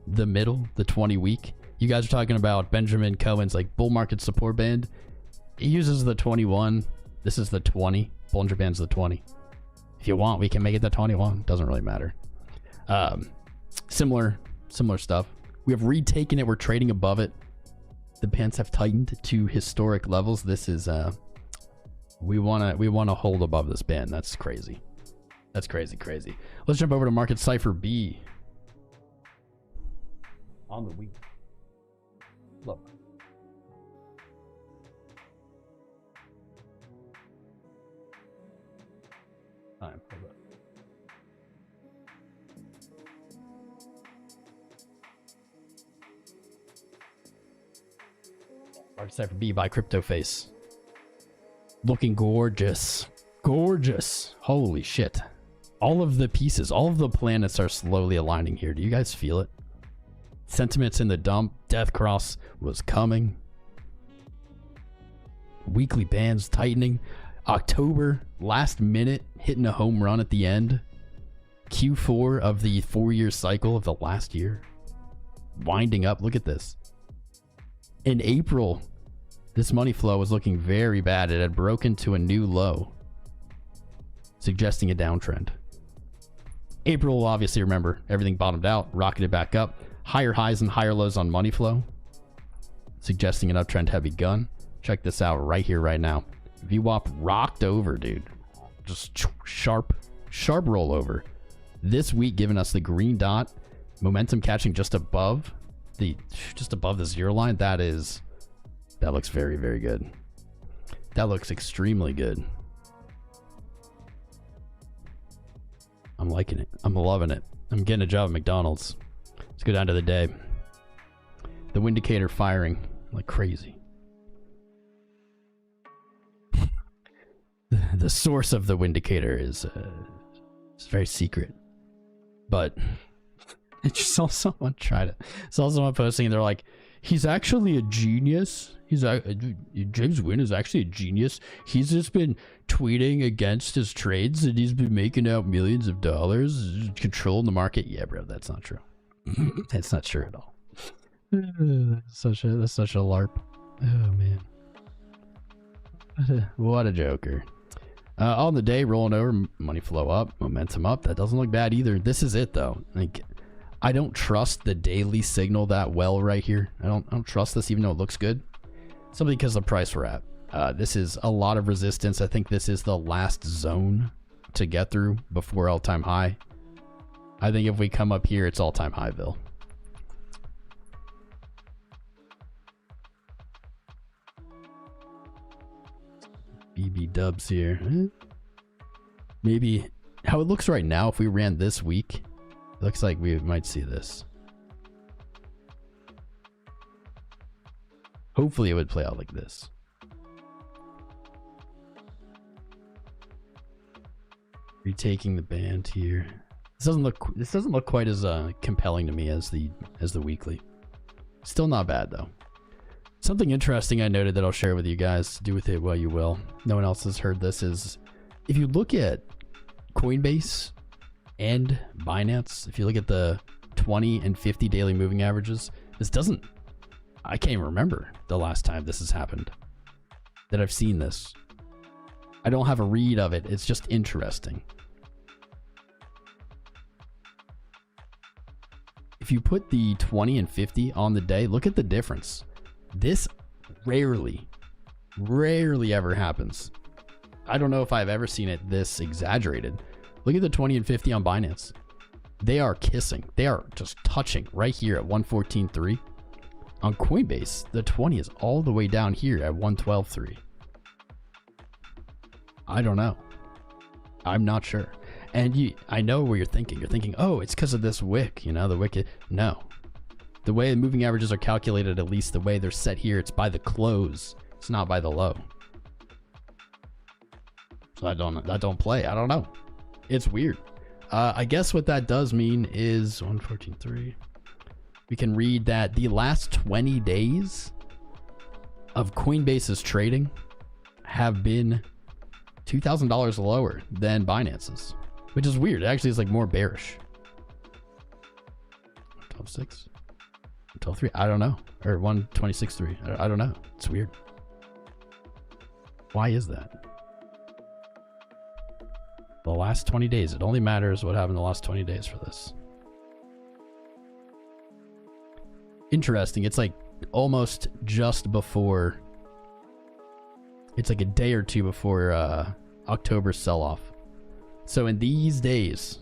Speaker 1: the middle, the 20 week. You guys are talking about Benjamin Cohen's like bull market support band. It uses the 21. This is the 20. Bollinger Band's the 20. If you want, we can make it the 21. Doesn't really matter. Similar stuff. We have retaken it. We're trading above it. The bands have tightened to historic levels. This is we wanna hold above this band. That's crazy. That's crazy. Let's jump over to market Cipher B on the week. Look. Hold up. Market Cipher B by Crypto Face. Looking gorgeous. Gorgeous. Holy shit. All of the pieces, all of the planets are slowly aligning here. Do you guys feel it? Sentiments in the dump. Death Cross was coming. Weekly bands tightening. October, last minute, hitting a home run at the end. Q4 of the 4-year cycle of the last year. Winding up. Look at this. In April, this money flow was looking very bad. It had broken to a new low, suggesting a downtrend. April, obviously, remember, everything bottomed out, rocketed back up. Higher highs and higher lows on money flow, suggesting an uptrend had begun. Check this out right here, right now. VWAP rocked over, dude. Just sharp rollover. This week, giving us the green dot, momentum catching just above the 0 line. That looks very, very good. That looks extremely good. I'm liking it. I'm loving it. I'm getting a job at McDonald's. Let's go down to the day. The windicator firing like crazy. The source of the windicator is very secret, but I just saw someone posting and they're like, he's actually a genius. James Nguyen is actually a genius. He's just been tweeting against his trades and he's been making out millions of dollars, controlling the market. Yeah, bro, that's not true. That's not true at all. That's such a LARP. Oh man, what a joker. On the day, rolling over, money flow up, momentum up. That doesn't look bad either. This is it though. Like, I don't trust the daily signal that well right here. I don't trust this, even though it looks good. Simply because of the price we're at. This is a lot of resistance. I think this is the last zone to get through before all-time high. I think if we come up here, it's all-time highville. BB dubs here. Maybe how it looks right now, if we ran this week, it looks like we might see this. Hopefully it would play out like this. Retaking the band here. This doesn't look quite as compelling to me as the weekly. Still not bad though. Something interesting I noted that I'll share with you guys. Do with it what you will. No one else has heard this. Is if you look at Coinbase and Binance, if you look at the 20 and 50 daily moving averages, this doesn't. I can't even remember the last time this has happened that I've seen this. I don't have a read of it. It's just interesting. If you put the 20 and 50 on the day, look at the difference. This rarely ever happens. I don't know if I've ever seen it this exaggerated. Look at the 20 and 50 on Binance. They are kissing. They are just touching right here at 114.3. On Coinbase, the 20 is all the way down here at 112.3. I don't know. I'm not sure. And I know where you're thinking. You're thinking, oh, it's because of this wick. You know, the wick. No. The way the moving averages are calculated, at least the way they're set here, it's by the close. It's not by the low. So I don't play. I don't know. It's weird. I guess what that does mean is 114.3. We can read that the last 20 days of Coinbase's trading have been $2,000 lower than Binance's, which is weird. It actually is like more bearish. 12.6, 12.3. I don't know. Or 126.3. I don't know. It's weird. Why is that? The last 20 days. It only matters what happened the last 20 days for this. Interesting. It's like almost just before. It's like a day or two before October sell-off. So in these days,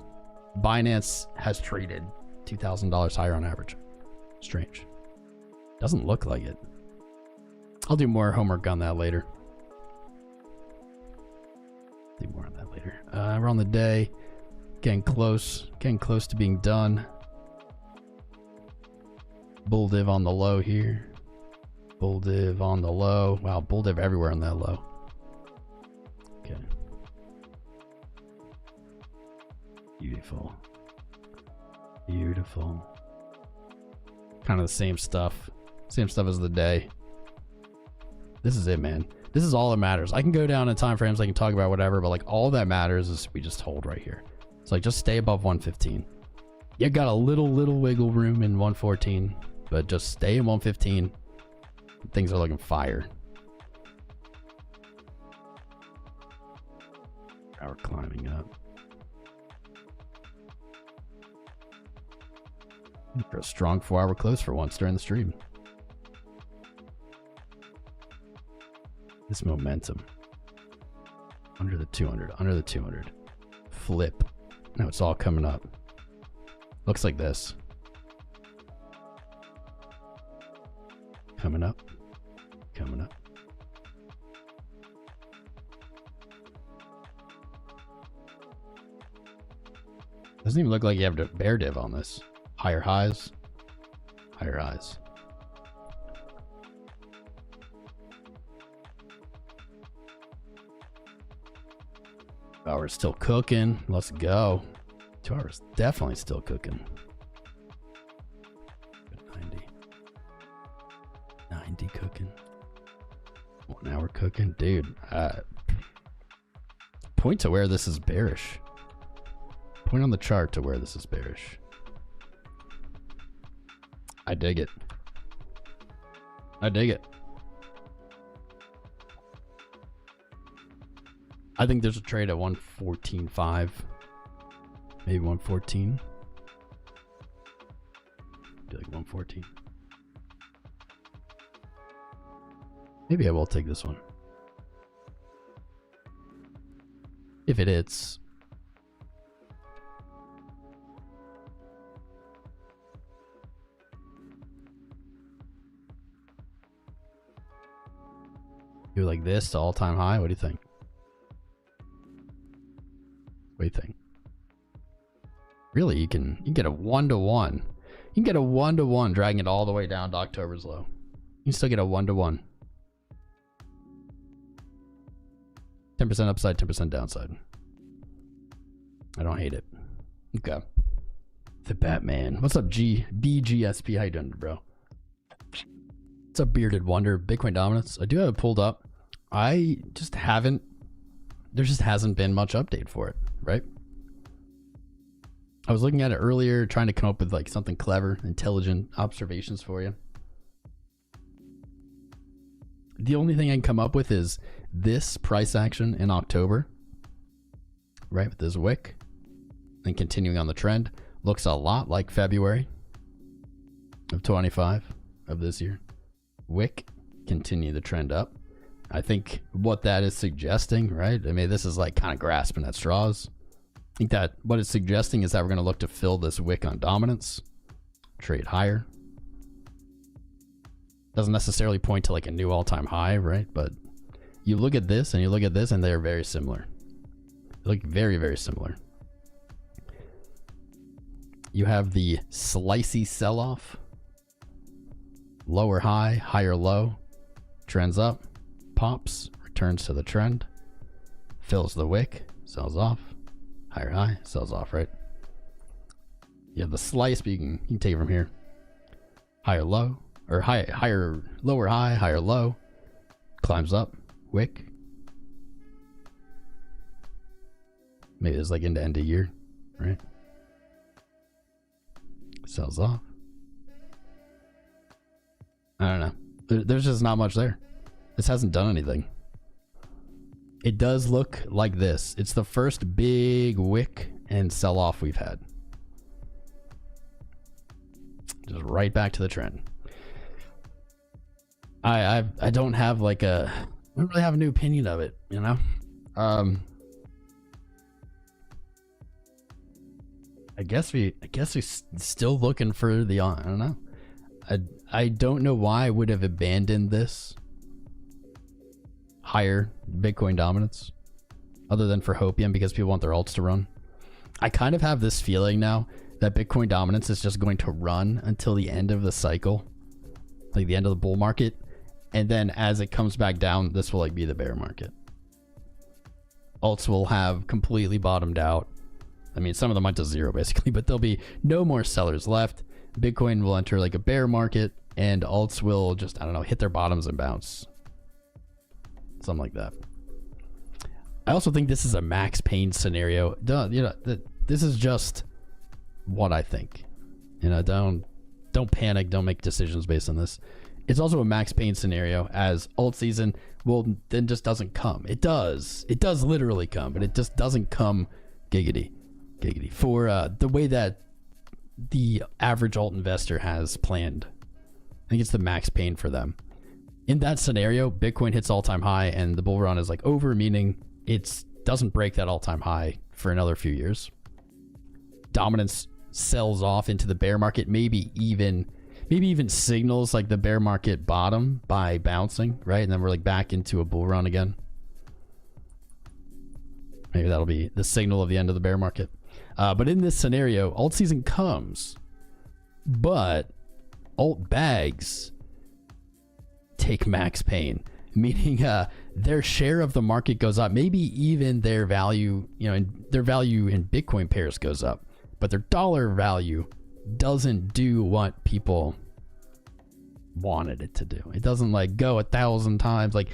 Speaker 1: Binance has traded $2,000 higher on average. Strange. Doesn't look like it. I'll do more homework on that later. Do more on that later. We're on the day. Getting close to being done. Bull div on the low here. Bull div on the low. Wow, bull div everywhere on that low. Okay. Beautiful. Beautiful. Kind of the same stuff. Same stuff as the day. This is it, man. This is all that matters. I can go down in time frames, I can talk about whatever, but like all that matters is we just hold right here. It's like just stay above 115. You got a little wiggle room in 114, but just stay in 115. Things are looking fire. Now we're climbing up. For a strong 4-hour close for once during the stream. This momentum. Under the 200, under the 200. Flip. Now it's all coming up. Looks like this. Coming up. Coming up. Doesn't even look like you have a bear div on this. Higher highs. Higher highs. Hours still cooking. Let's go. 2 hours definitely still cooking. 90 cooking. 1 hour cooking. Dude, point to where this is bearish. Point on the chart to where this is bearish. I dig it. I dig it. I think there's a trade at 114.5. Maybe 114. Do like 114. Maybe I will take this one. If it hits. Do like this to all-time high. What do you think? What do you think? Really, you can get a 1-to-1. You can get a 1-to-1 dragging it all the way down to October's low. You can still get a 1-to-1. 10% upside, 10% downside. I don't hate it. Okay. The Batman. What's up, BGSP? How you doing, bro? What's up, Bearded Wonder? Bitcoin dominance. I do have it pulled up. I just haven't. There just hasn't been much update for it, right? I was looking at it earlier, trying to come up with like something clever, intelligent observations for you. The only thing I can come up with is this price action in October, right? With this wick and continuing on the trend. Looks a lot like February of 25 of this year. Wick, continue the trend up. I think what that is suggesting, right? I mean, this is like kind of grasping at straws. I think that what it's suggesting is that we're going to look to fill this wick on dominance, trade higher. Doesn't necessarily point to like a new all-time high, right? But you look at this and you look at this and they're very similar. They look very, very similar. You have the slicey sell-off. Lower high, higher low. Trends up, pops, returns to the trend. Fills the wick, sells off. Higher high, sells off, right? You have the slice, but you can take it from here. Higher low, or higher, lower high, higher low. Climbs up, wick. Maybe it's like into end of year, right? Sells off. I don't know. There's just not much there. This hasn't done anything. It does look like this. It's the first big wick and sell off we've had. Just right back to the trend. I don't have like I don't really have a new opinion of it, you know? I guess we still looking for the, I don't know. I don't know why I would have abandoned this higher Bitcoin dominance other than for Hopium, because people want their alts to run. I kind of have this feeling now that Bitcoin dominance is just going to run until the end of the cycle, like the end of the bull market, and then as it comes back down, this will like be the bear market. Alts will have completely bottomed out. I mean, some of them went to zero basically, but there'll be no more sellers left. Bitcoin will enter like a bear market, and alts will just, I don't know, hit their bottoms and bounce. something like that. I also think this is a Max Payne scenario. This is just what I think. Don't panic. Don't make decisions based on this. It's also a Max Payne scenario, as alt season then just doesn't come. It does literally come, but it just doesn't come giggity for the way that the average alt investor has planned. I think it's the Max Payne for them. In that scenario, Bitcoin hits all-time high and the bull run is like over, meaning it doesn't break that all-time high for another few years. Dominance sells off into the bear market, maybe even signals like the bear market bottom by bouncing, right? And then we're like back into a bull run again. Maybe that'll be the signal of the end of the bear market. But in this scenario, alt season comes, but alt bags take Max Payne, meaning their share of the market goes up. Maybe even their value, their value in Bitcoin pairs goes up, but their dollar value doesn't do what people wanted it to do. It doesn't like go 1,000 times. Like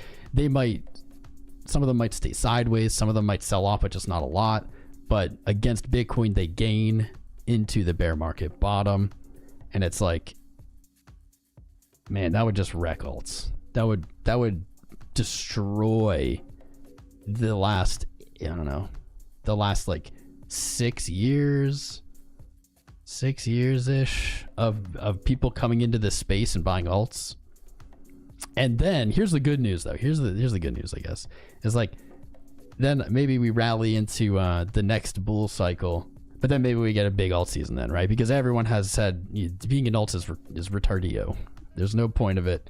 Speaker 1: some of them might stay sideways, some of them might sell off, but just not a lot. But against Bitcoin, they gain into the bear market bottom, and it's like, man, that would just wreck alts. That would destroy the last, like 6 years. 6 years-ish of people coming into this space and buying alts. And then here's the good news, though. Here's the good news, I guess. Is like, then maybe we rally into the next bull cycle, but then maybe we get a big alt season then, right? Because everyone has said being an alt is retardio. There's no point of it.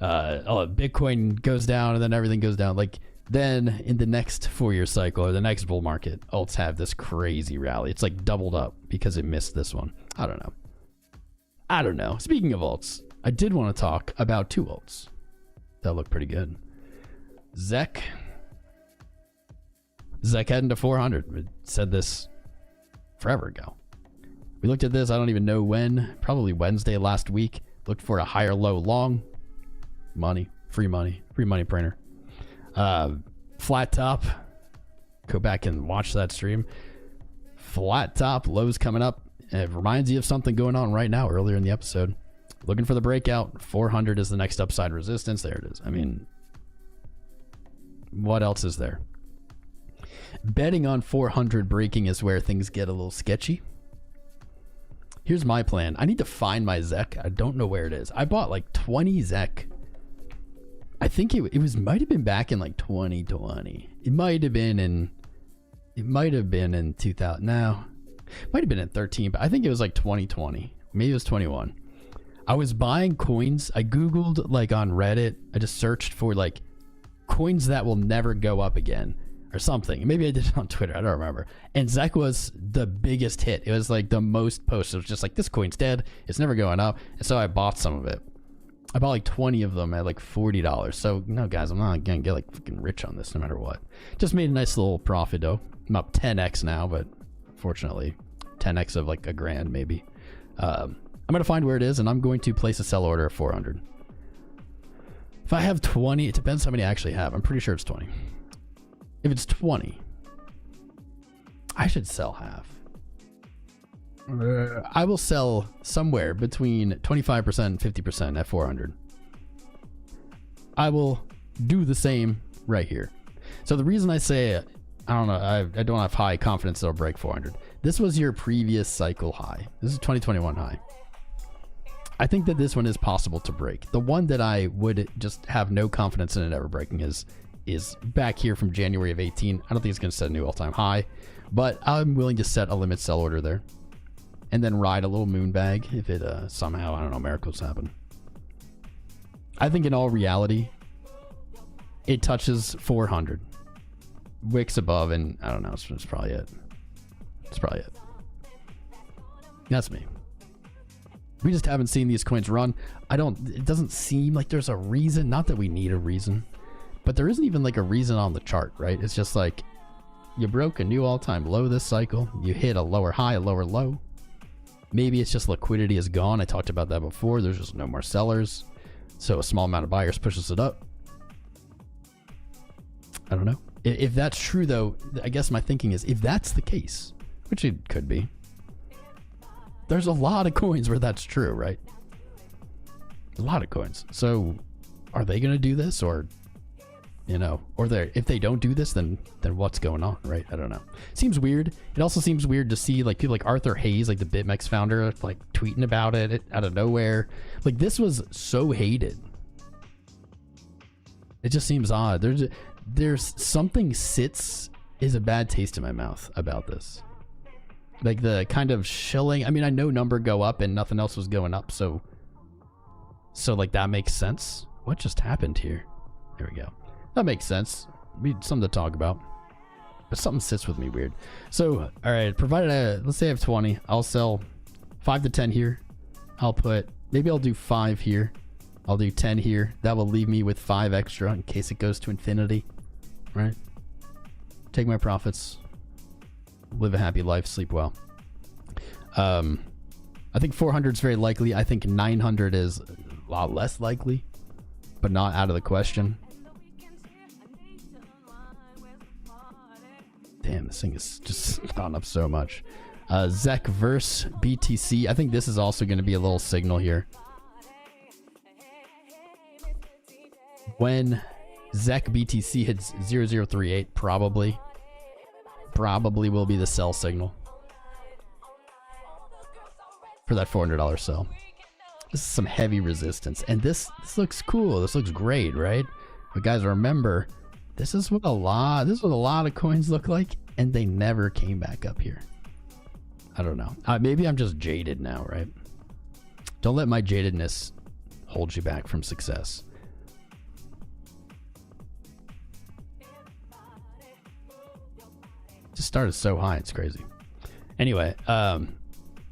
Speaker 1: Bitcoin goes down and then everything goes down. Like, then in the next 4-year cycle or the next bull market, alts have this crazy rally. It's like doubled up because it missed this one. I don't know. Speaking of alts, I did want to talk about 2 alts that look pretty good. ZEC heading to 400. We said this forever ago. We looked at this, I don't even know when, probably Wednesday last week. Looked for a higher low long. Free money printer. Flat top. Go back and watch that stream. Flat top, lows coming up. It reminds you of something going on right now earlier in the episode. Looking for the breakout. 400 is the next upside resistance. There it is. I mean, what else is there? Betting on 400 breaking is where things get a little sketchy. Here's my plan. I need to find my ZEC. I don't know where it is. I bought like 20 ZEC. I think it might have been back in like 2020. It might have been in 2000. No, it might have been in 13, but I think it was like 2020. Maybe it was 21. I was buying coins. I Googled like on Reddit. I just searched for like coins that will never go up again or something. Maybe I did it on Twitter. I don't remember. And ZEC was the biggest hit. It was like the most posted. It was just like, this coin's dead. It's never going up. And so I bought some of it. I bought like 20 of them at like $40. So no, guys, I'm not gonna get like fucking rich on this no matter what. Just made a nice little profit though. I'm up 10x now, but fortunately 10x of like $1,000 maybe. I'm gonna find where it is and I'm going to place a sell order at 400. If I have 20, it depends how many I actually have. I'm pretty sure it's 20. If it's 20, I should sell half. I will sell somewhere between 25% and 50% at 400. I will do the same right here. So the reason I say, I don't know, I don't have high confidence it'll break 400. This was your previous cycle high. This is 2021 high. I think that this one is possible to break. The one that I would just have no confidence in it ever breaking is back here from January of 18. I don't think it's going to set a new all-time high, but I'm willing to set a limit sell order there. And then ride a little moon bag if it somehow, I don't know, miracles happen. I think in all reality, it touches 400. Wicks above, and I don't know, it's probably it. It's probably it. That's me. We just haven't seen these coins run. It doesn't seem like there's a reason. Not that we need a reason, but there isn't even like a reason on the chart, right? It's just like you broke a new all-time low this cycle. You hit a lower high, a lower low. Maybe it's just liquidity is gone. I talked about that before. There's just no more sellers. So a small amount of buyers pushes it up. I don't know. If that's true, though, I guess my thinking is if that's the case, which it could be, there's a lot of coins where that's true, right? A lot of coins. So are they going to do this, or, you know, or if they don't do this, then what's going on, right? I don't know. Seems weird. It also seems weird to see like people like Arthur Hayes, like the BitMEX founder, like tweeting about it out of nowhere. Like this was so hated. It just seems odd. There's something is a bad taste in my mouth about this. Like the kind of shilling. I mean, I know number go up and nothing else was going up, so like that makes sense. What just happened here? There we go. That makes sense. Be something to talk about. But something sits with me weird. So, all right, provided let's say I have 20, I'll sell 5 to 10 here. Maybe I'll do 5 here. I'll do 10 here. That will leave me with 5 extra in case it goes to infinity, right? Take my profits, live a happy life, sleep well. I think 400 is very likely. I think 900 is a lot less likely, but not out of the question. Damn, this thing is just gone up so much. ZEC versus BTC. I think this is also going to be a little signal here. When ZEC BTC hits 0038, probably will be the sell signal for that $400 sell. This is some heavy resistance, and this looks cool. This looks great, right? But guys, remember, this is what a lot of coins look like, and they never came back up here. I don't know. Maybe I'm just jaded now, right? Don't let my jadedness hold you back from success. Just started so high, it's crazy. Anyway,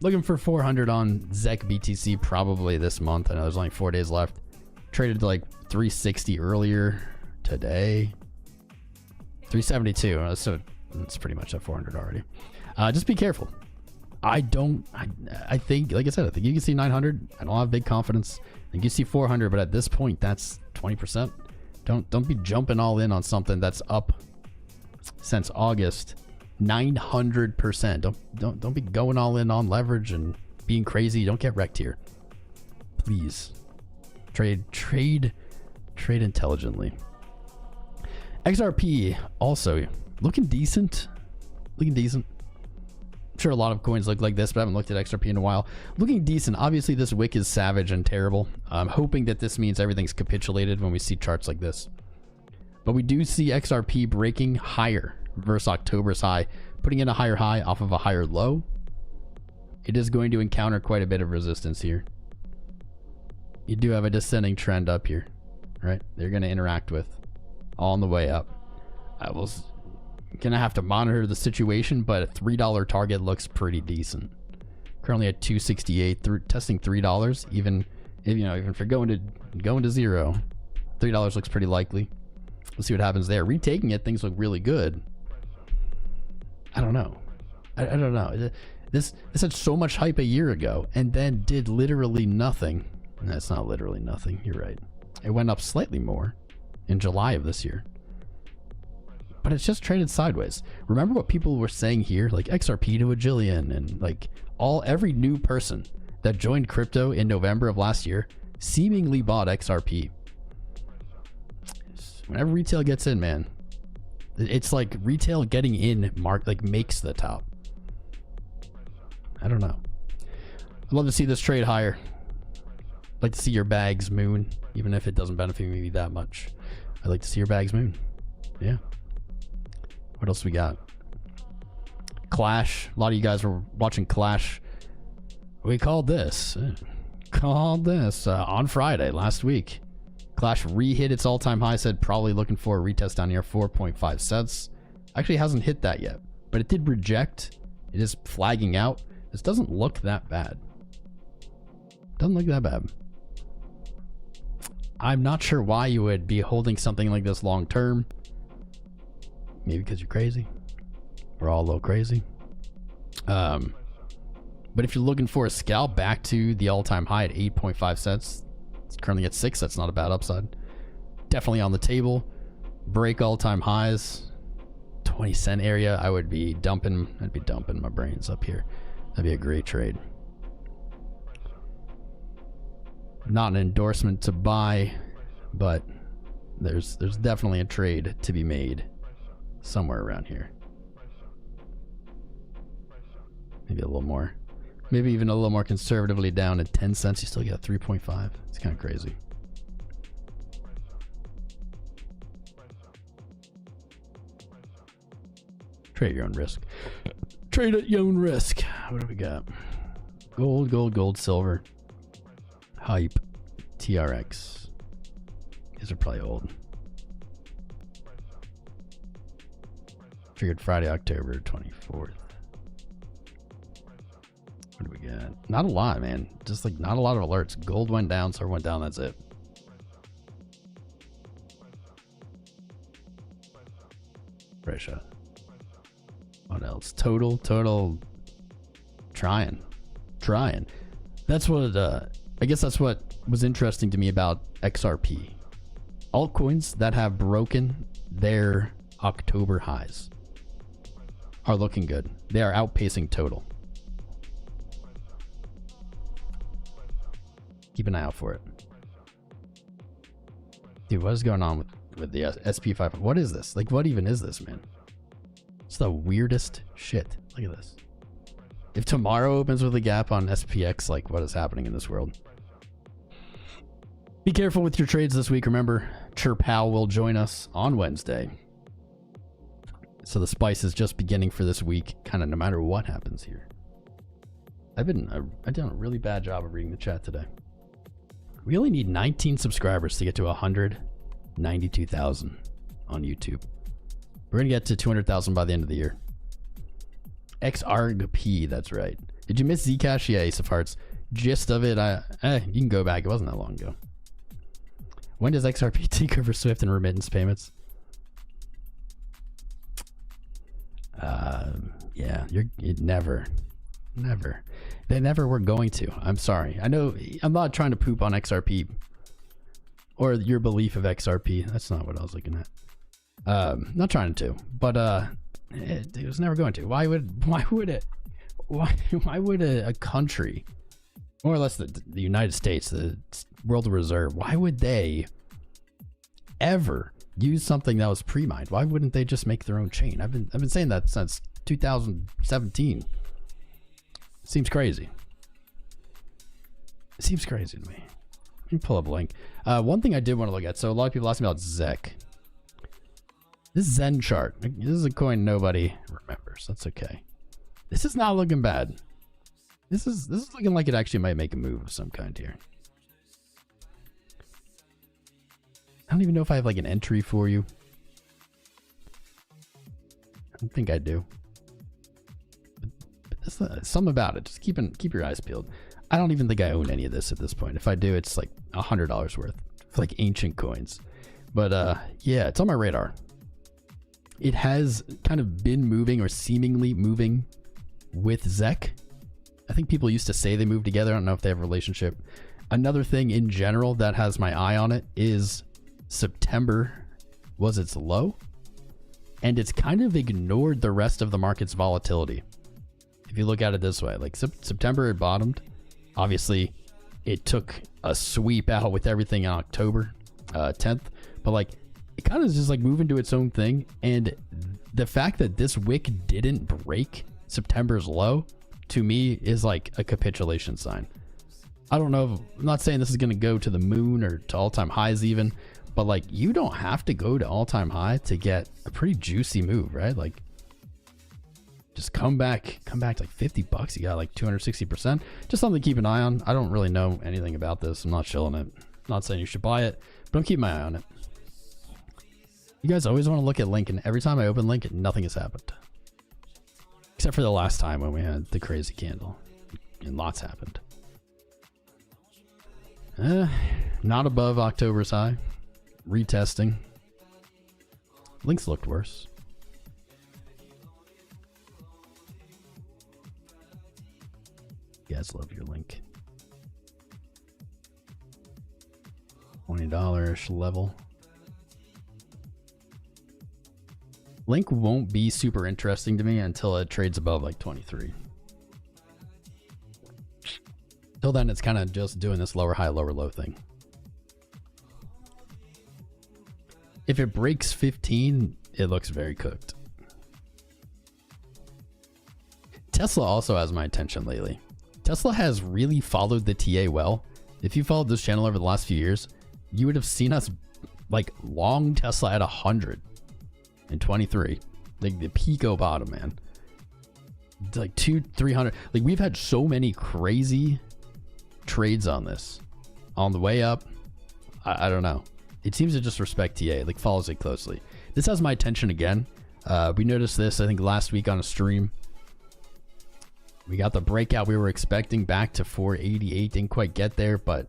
Speaker 1: looking for 400 on ZEC BTC probably this month. I know there's only 4 days left. Traded to like 360 earlier today. 372. So it's pretty much at 400 already. Just be careful. I think, like I said, I think you can see 900. I don't have big confidence. I think you see 400, but at this point, that's 20%. Don't be jumping all in on something that's up since August 900%. Don't be going all in on leverage and being crazy. Don't get wrecked here, please. Trade intelligently. XRP also looking decent. I'm sure a lot of coins look like this, but I haven't looked at XRP in a while. Looking decent. Obviously this wick is savage and terrible. I'm hoping that this means everything's capitulated when we see charts like this. But we do see XRP breaking higher versus October's high, putting in a higher high off of a higher low. It is going to encounter quite a bit of resistance here. You do have a descending trend up here, right? They're going to interact with all on the way up. I was gonna have to monitor the situation, but a $3 target looks pretty decent. Currently at 268, testing $3. Even if you're going to zero, $3 looks pretty likely. Let's see what happens there. Retaking it, things look really good. I don't know. I don't know. This had so much hype a year ago and then did literally nothing. That's not literally nothing. You're right. It went up slightly more in July of this year, but it's just traded sideways. Remember what people were saying here, like XRP to a jillion, and like every new person that joined crypto in November of last year seemingly bought XRP. Whenever retail gets in, man, it's like retail getting in makes the top. I don't know. I'd love to see this trade higher. I'd like to see your bags moon, even if it doesn't benefit me that much. I'd like to see your bags moon. Yeah. What else we got? Clash. A lot of you guys were watching Clash. We called this on Friday last week. Clash re-hit its all-time high, said probably looking for a retest down here, 4.5 cents. Actually hasn't hit that yet, but it did reject. It is flagging out. This doesn't look that bad. Doesn't look that bad. I'm not sure why you would be holding something like this long term. Maybe because you're crazy. We're all a little crazy. But if you're looking for a scalp back to the all-time high at 8.5 cents, it's currently at 6. That's not a bad upside. Definitely on the table. break all-time highs, 20-cent area, I'd be dumping my brains up here. That'd be a great trade. Not an endorsement to buy, but there's definitely a trade to be made somewhere around here. Maybe a little more. Maybe even a little more conservatively down at 10 cents. You still get 3.5. It's kind of crazy. Trade at your own risk. Trade at your own risk. What do we got? Gold, silver. Hype. TRX. These are probably old. Triggered Friday, October 24th. What do we got? Not a lot, man. Just like not a lot of alerts. Gold went down, silver went down, that's it. Pressure. What else? Total trying. That's what I guess that's what was interesting to me about XRP. Altcoins that have broken their October highs are looking good. They are outpacing total. Keep an eye out for it. Dude, what is going on with the SP500? What is this? Like, what even is this, man? It's the weirdest shit. Look at this. If tomorrow opens with a gap on SPX, like, what is happening in this world? Be careful with your trades this week. Remember, 𝐒𝐴 will join us on Wednesday. So the spice is just beginning for this week, kind of no matter what happens here. I've done a really bad job of reading the chat today. We only need 19 subscribers to get to 192,000 on YouTube. We're going to get to 200,000 by the end of the year. 𝐂𝐴𝐳, that's right. Did you miss Zcash? Yeah, Ace of Hearts. Gist of it, you can go back. It wasn't that long ago. When does XRP take over Swift and remittance payments? Yeah, it never. They never were going to. I'm sorry. I know I'm not trying to poop on XRP or your belief of XRP. That's not what I was looking at. Not trying to, but it was never going to. Why would a country, more or less the United States, the World Reserve, why would they ever use something that was pre-mined? Why wouldn't they just make their own chain? I've been saying that since 2017. It seems crazy. It seems crazy to me. Let me pull up a link. One thing I did want to look at. So a lot of people ask me about ZEC. This Zen chart. This is a coin nobody remembers. That's okay. This is not looking bad. This is looking like it actually might make a move of some kind here. I don't even know if I have like an entry for you. I don't think I do. But something about it. Just keep your eyes peeled. I don't even think I own any of this at this point. If I do, it's like $100 worth for like ancient coins. But yeah, it's on my radar. It has kind of been moving or seemingly moving with ZEC. I think people used to say they moved together. I don't know if they have a relationship. Another thing in general that has my eye on it is September was its low, and it's kind of ignored the rest of the market's volatility. If you look at it this way, like September it bottomed. Obviously, it took a sweep out with everything on October 10th, but like it kind of is just like moving to its own thing. And the fact that this wick didn't break September's low, to me, is like a capitulation sign. I don't know. I'm not saying this is going to go to the moon or to all-time highs even, but like you don't have to go to all-time high to get a pretty juicy move, right? Like just come back to like $50. You got like 260%. Just something to keep an eye on. I don't really know anything about this. I'm not shilling it. I'm not saying you should buy it, but I'm keeping my eye on it. You guys always want to look at Lincoln. Every time I open Lincoln, nothing has happened. Except for the last time when we had the crazy candle. And lots happened. Not above October's high. Retesting. Links looked worse. You guys love your link. $20-ish level. Link won't be super interesting to me until it trades above like 23. Till then, it's kind of just doing this lower high, lower low thing. If it breaks 15, it looks very cooked. Tesla also has my attention lately. Tesla has really followed the TA well. If you followed this channel over the last few years, you would have seen us like long Tesla at 100 and 23, like the Pico bottom, man. It's like 200-300. Like we've had so many crazy trades on this on the way up. I don't know. It seems to just respect TA, like follows it closely. This has my attention again. We noticed this, I think, last week on a stream. We got the breakout we were expecting back to 488. Didn't quite get there, but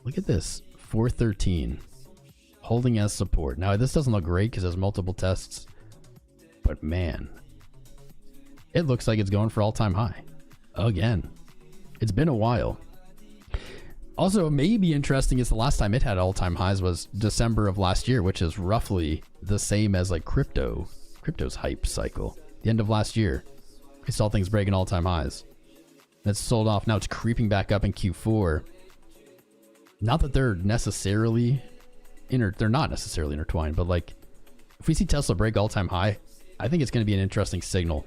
Speaker 1: look at this. 413. Holding as support. Now, this doesn't look great because it has multiple tests. But man, it looks like it's going for all-time high. Again. It's been a while. Also, maybe interesting is the last time it had all-time highs was December of last year, which is roughly the same as like crypto's hype cycle. The end of last year. We saw things breaking all-time highs. It's sold off. Now it's creeping back up in Q4. Not that they're necessarily they're not necessarily intertwined, but like if we see Tesla break all-time high, I think it's going to be an interesting signal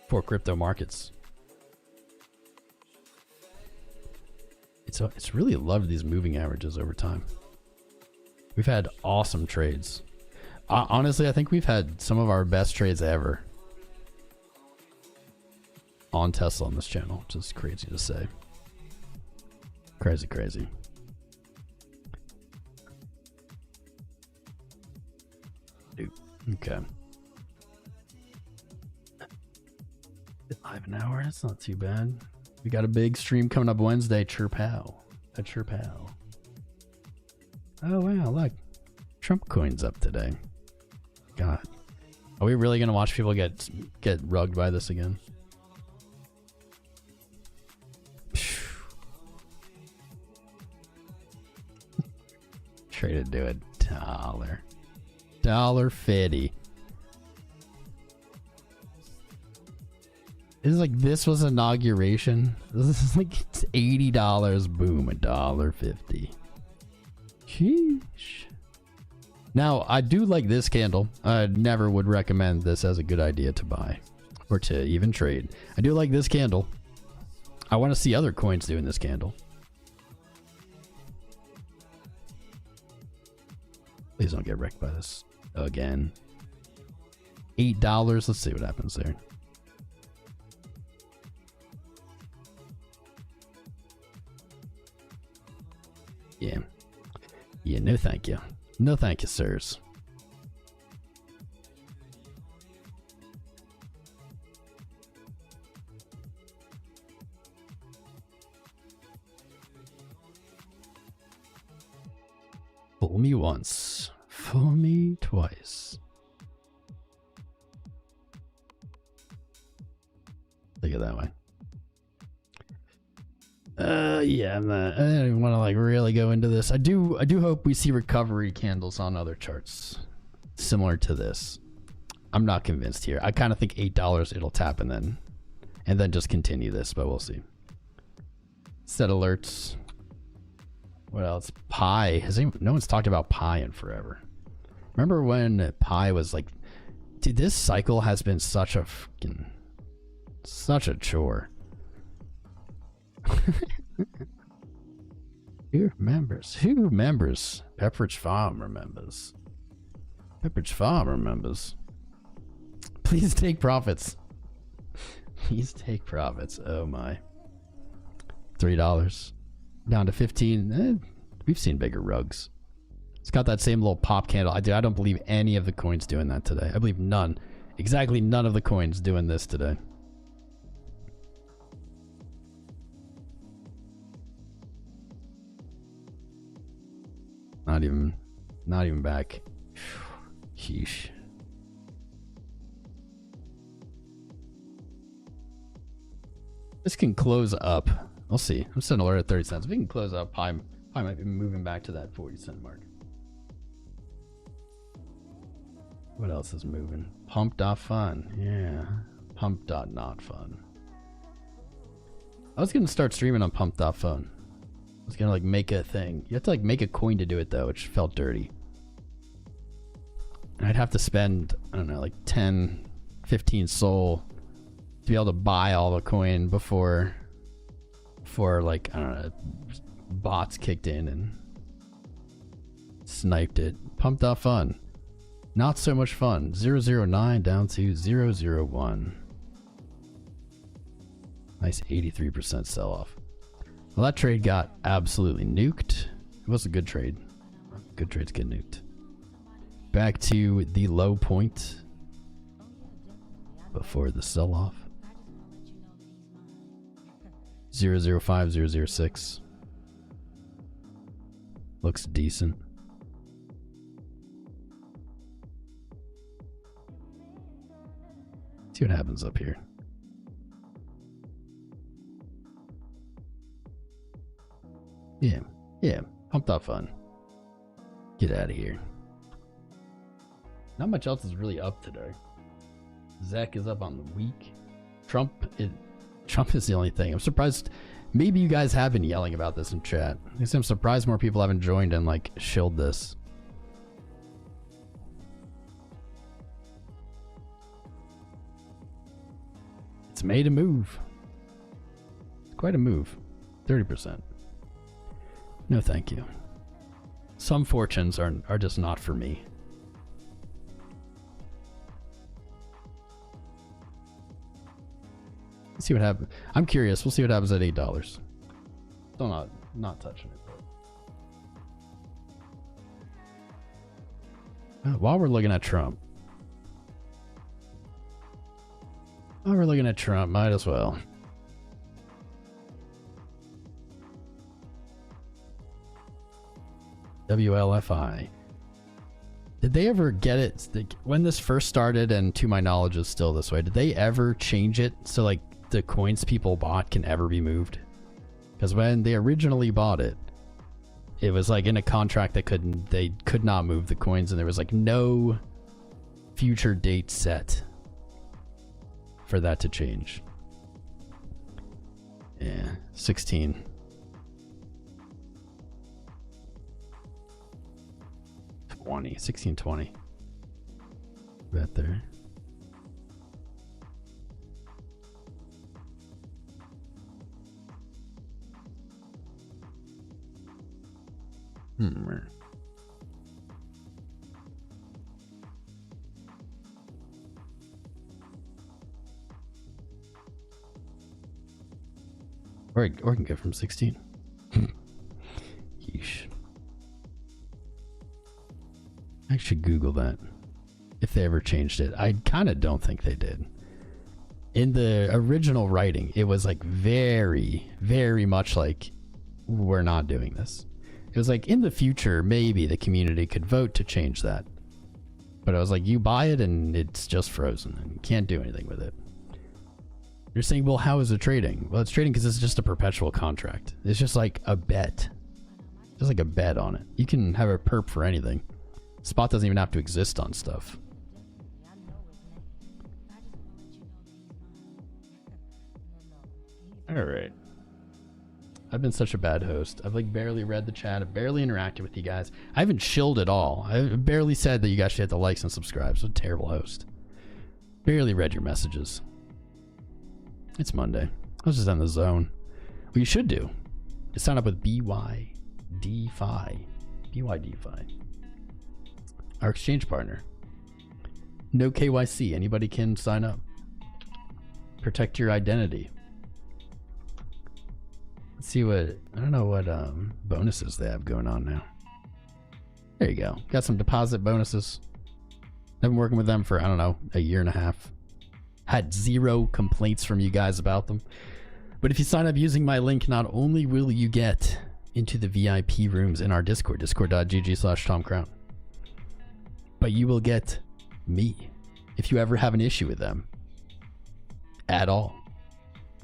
Speaker 1: for crypto markets. It's really loved these moving averages over time. We've had awesome trades. Honestly, I think we've had some of our best trades ever on Tesla on this channel, which is crazy to say. Crazy. Dude, okay. Live an hour, that's not too bad. We got a big stream coming up Wednesday. Chirpow. A Chirpow. Oh wow, look. Trump coin's up today. God. Are we really gonna watch people get rugged by this again? Traded to $1.50. It's like this was inauguration. This is like it's $80. Boom, $1.50. Sheesh. Now I do like this candle. I never would recommend this as a good idea to buy or to even trade. I do like this candle. I want to see other coins doing this candle. Please don't get wrecked by this again. $8. Let's see what happens there. Yeah. Yeah, no thank you. No thank you, sirs. Fool me once, fool me twice. Look at that way. Yeah, I don't even want to like really go into this. I do hope we see recovery candles on other charts similar to this. I'm not convinced here. I kind of think $8 it'll tap and then just continue this, but we'll see. Set alerts. What else? Pi. No one's talked about Pi in forever. Remember when Pi was like, dude, this cycle has been such a chore. Who remembers? Pepperidge Farm remembers. Pepperidge Farm remembers. Please take profits. Please take profits. Oh my. $3. Down to 15. We've seen bigger rugs. It's got that same little pop candle. I don't believe any of the coins doing that today. I believe none. Exactly none of the coins doing this today. Not even back. Sheesh. This can close up. We'll see. I'm setting alert at 30 cents. If we can close up, Pi might be moving back to that 40-cent mark. What else is moving? Pump.fun. Yeah. Pump.not fun. I was gonna start streaming on Pump.fun. I was gonna like make a thing. You have to like make a coin to do it though, which felt dirty. And I'd have to spend, I don't know, like 10, 15 soul to be able to buy all the coin before like, I don't know, bots kicked in and sniped it. Pump.fun. Not so much fun. 009 down to 001. Nice 83% sell off. Well, that trade got absolutely nuked. It was a good trade. Good trades get nuked. Back to the low point before the sell off. 005, 006. Looks decent. See what happens up here. Yeah, Pump.fun. Get out of here. Not much else is really up today. Zach is up on the week. Trump is the only thing. I'm surprised. Maybe you guys have been yelling about this in chat. I'm surprised more people haven't joined and like shilled this. It's made a move. It's quite a move. 30%. No, thank you. Some fortunes are just not for me. Let's see what happens. I'm curious. We'll see what happens at $8. Still not touching it though. While we're looking at Trump. Might as well. WLFI. Did they ever get it when this first started, and to my knowledge is still this way, did they ever change it so like the coins people bought can ever be moved? Because when they originally bought it, it was like in a contract that they could not move the coins, and there was like no future date set for that to change. Yeah, 16. $20, 16.20. Bet there. Or I can go from 16. Yeesh. I should Google that. If they ever changed it. I kind of don't think they did. In the original writing, it was like very, very much like, we're not doing this. It was like, in the future, maybe the community could vote to change that. But I was like, you buy it and it's just frozen and you can't do anything with it. You're saying, well, how is it trading? Well, it's trading because it's just a perpetual contract. It's just like a bet. Just like a bet on it. You can have a perp for anything. Spot doesn't even have to exist on stuff. All right. I've been such a bad host. I've like barely read the chat. I've barely interacted with you guys. I haven't shilled at all. I barely said that you guys should hit the likes and subscribe. So terrible host. Barely read your messages. It's Monday. I was just in the zone. What you should do is sign up with BYDFi. BYDFi. Our exchange partner. No KYC. Anybody can sign up. Protect your identity. Let's see what, I don't know what bonuses they have going on now. There you go. Got some deposit bonuses. I've been working with them for, I don't know, a year and a half. Had zero complaints from you guys about them. But if you sign up using my link, not only will you get into the VIP rooms in our Discord, discord.gg/TomCrown, but you will get me if you ever have an issue with them at all.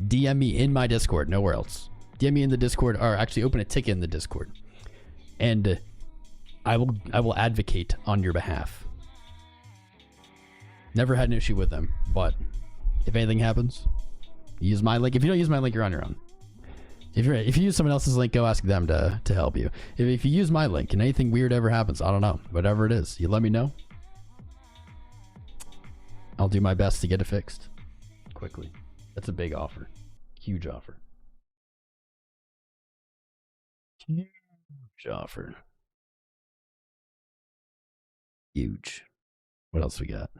Speaker 1: DM me in my Discord, nowhere else. DM me in the Discord, or actually open a ticket in the Discord, and I will advocate on your behalf. Never had an issue with them, but if anything happens, use my link. If you don't use my link, you're on your own. If you use someone else's link, go ask them to help you. If you use my link and anything weird ever happens, I don't know, whatever it is, you let me know. I'll do my best to get it fixed quickly. That's a big offer. Huge offer. Huge offer. Huge. What else we got?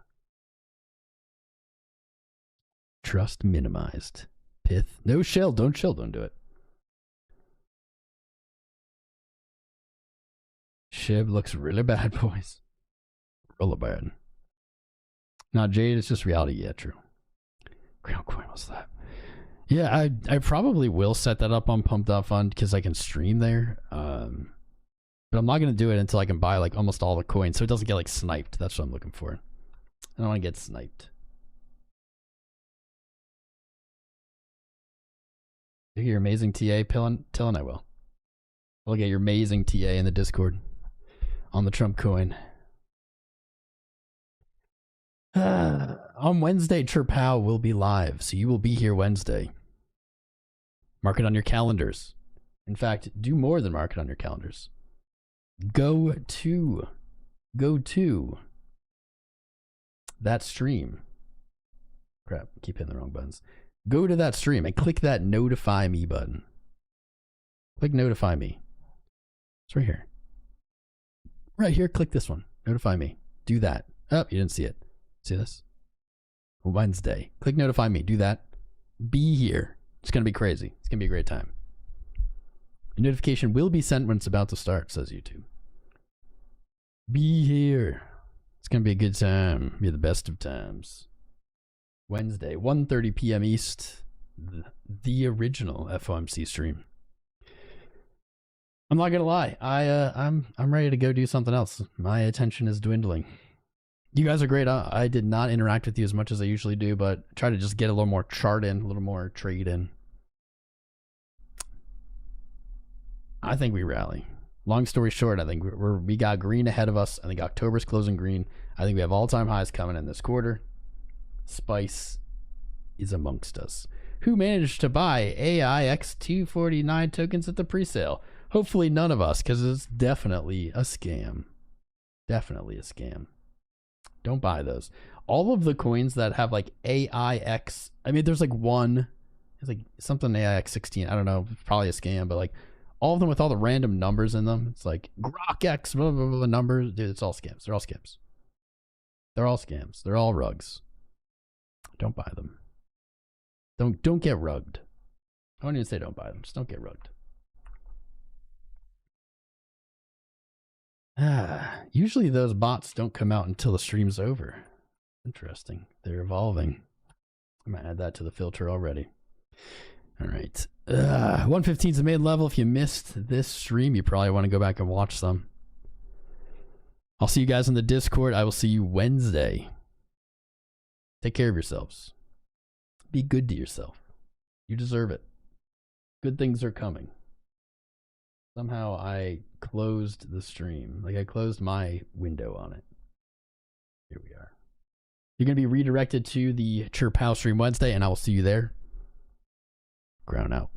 Speaker 1: Trust minimized. Pith. No shell. Don't chill. Don't do it. Shib looks really bad, boys. Really bad. Not Jade. It's just reality. Yeah, true. Ground coin. What's that? Yeah, I probably will set that up on Pump.Fund because I can stream there. But I'm not going to do it until I can buy like almost all the coins so it doesn't get like sniped. That's what I'm looking for. I don't want to get sniped. You get your amazing TA, Tillin? I will. I'll get your amazing TA in the Discord on the Trump coin. On Wednesday, 𝐴 will be live, so you will be here Wednesday. Mark it on your calendars. In fact, do more than mark it on your calendars. Go to that stream. Crap, keep hitting the wrong buttons. Go to that stream and click that notify me button. Click notify me. It's right here. Right here, click this one. Notify me. Do that. Oh, you didn't see it. See this? Wednesday. Click notify me. Do that. Be here. It's going to be crazy. It's going to be a great time. A notification will be sent when it's about to start, says YouTube. Be here. It's going to be a good time. Be the best of times. Wednesday, 1:30 p.m. East. The original FOMC stream. I'm not going to lie. I'm ready to go do something else. My attention is dwindling. You guys are great. I did not interact with you as much as I usually do, but try to just get a little more chart in, a little more trade in. I think we rally. Long story short, I think we got green ahead of us. I think October's closing green. I think we have all-time highs coming in this quarter. Spice is amongst us. Who managed to buy AIX249 tokens at the pre-sale? Hopefully none of us, because it's definitely a scam. Definitely a scam. Don't buy those. All of the coins that have like AIX, I mean, there's like one, it's like something AIX16. I don't know, it's probably a scam, but like all of them with all the random numbers in them. It's like GROKX, blah, blah, blah, numbers. Dude, it's all scams. They're all scams. They're all scams. They're all rugs. Don't buy them. Don't get rugged. I won't even say don't buy them. Just don't get rugged. Usually those bots don't come out until the stream's over. Interesting. They're evolving. I'm gonna add that to the filter already. All right. 115 is the main level. If you missed this stream, you probably want to go back and watch some. I'll see you guys in the Discord. I will see you Wednesday. Take care of yourselves. Be good to yourself. You deserve it. Good things are coming. Somehow I closed the stream. Like I closed my window on it. Here we are. You're going to be redirected to the 𝐴 stream Wednesday, and I will see you there. Ground out.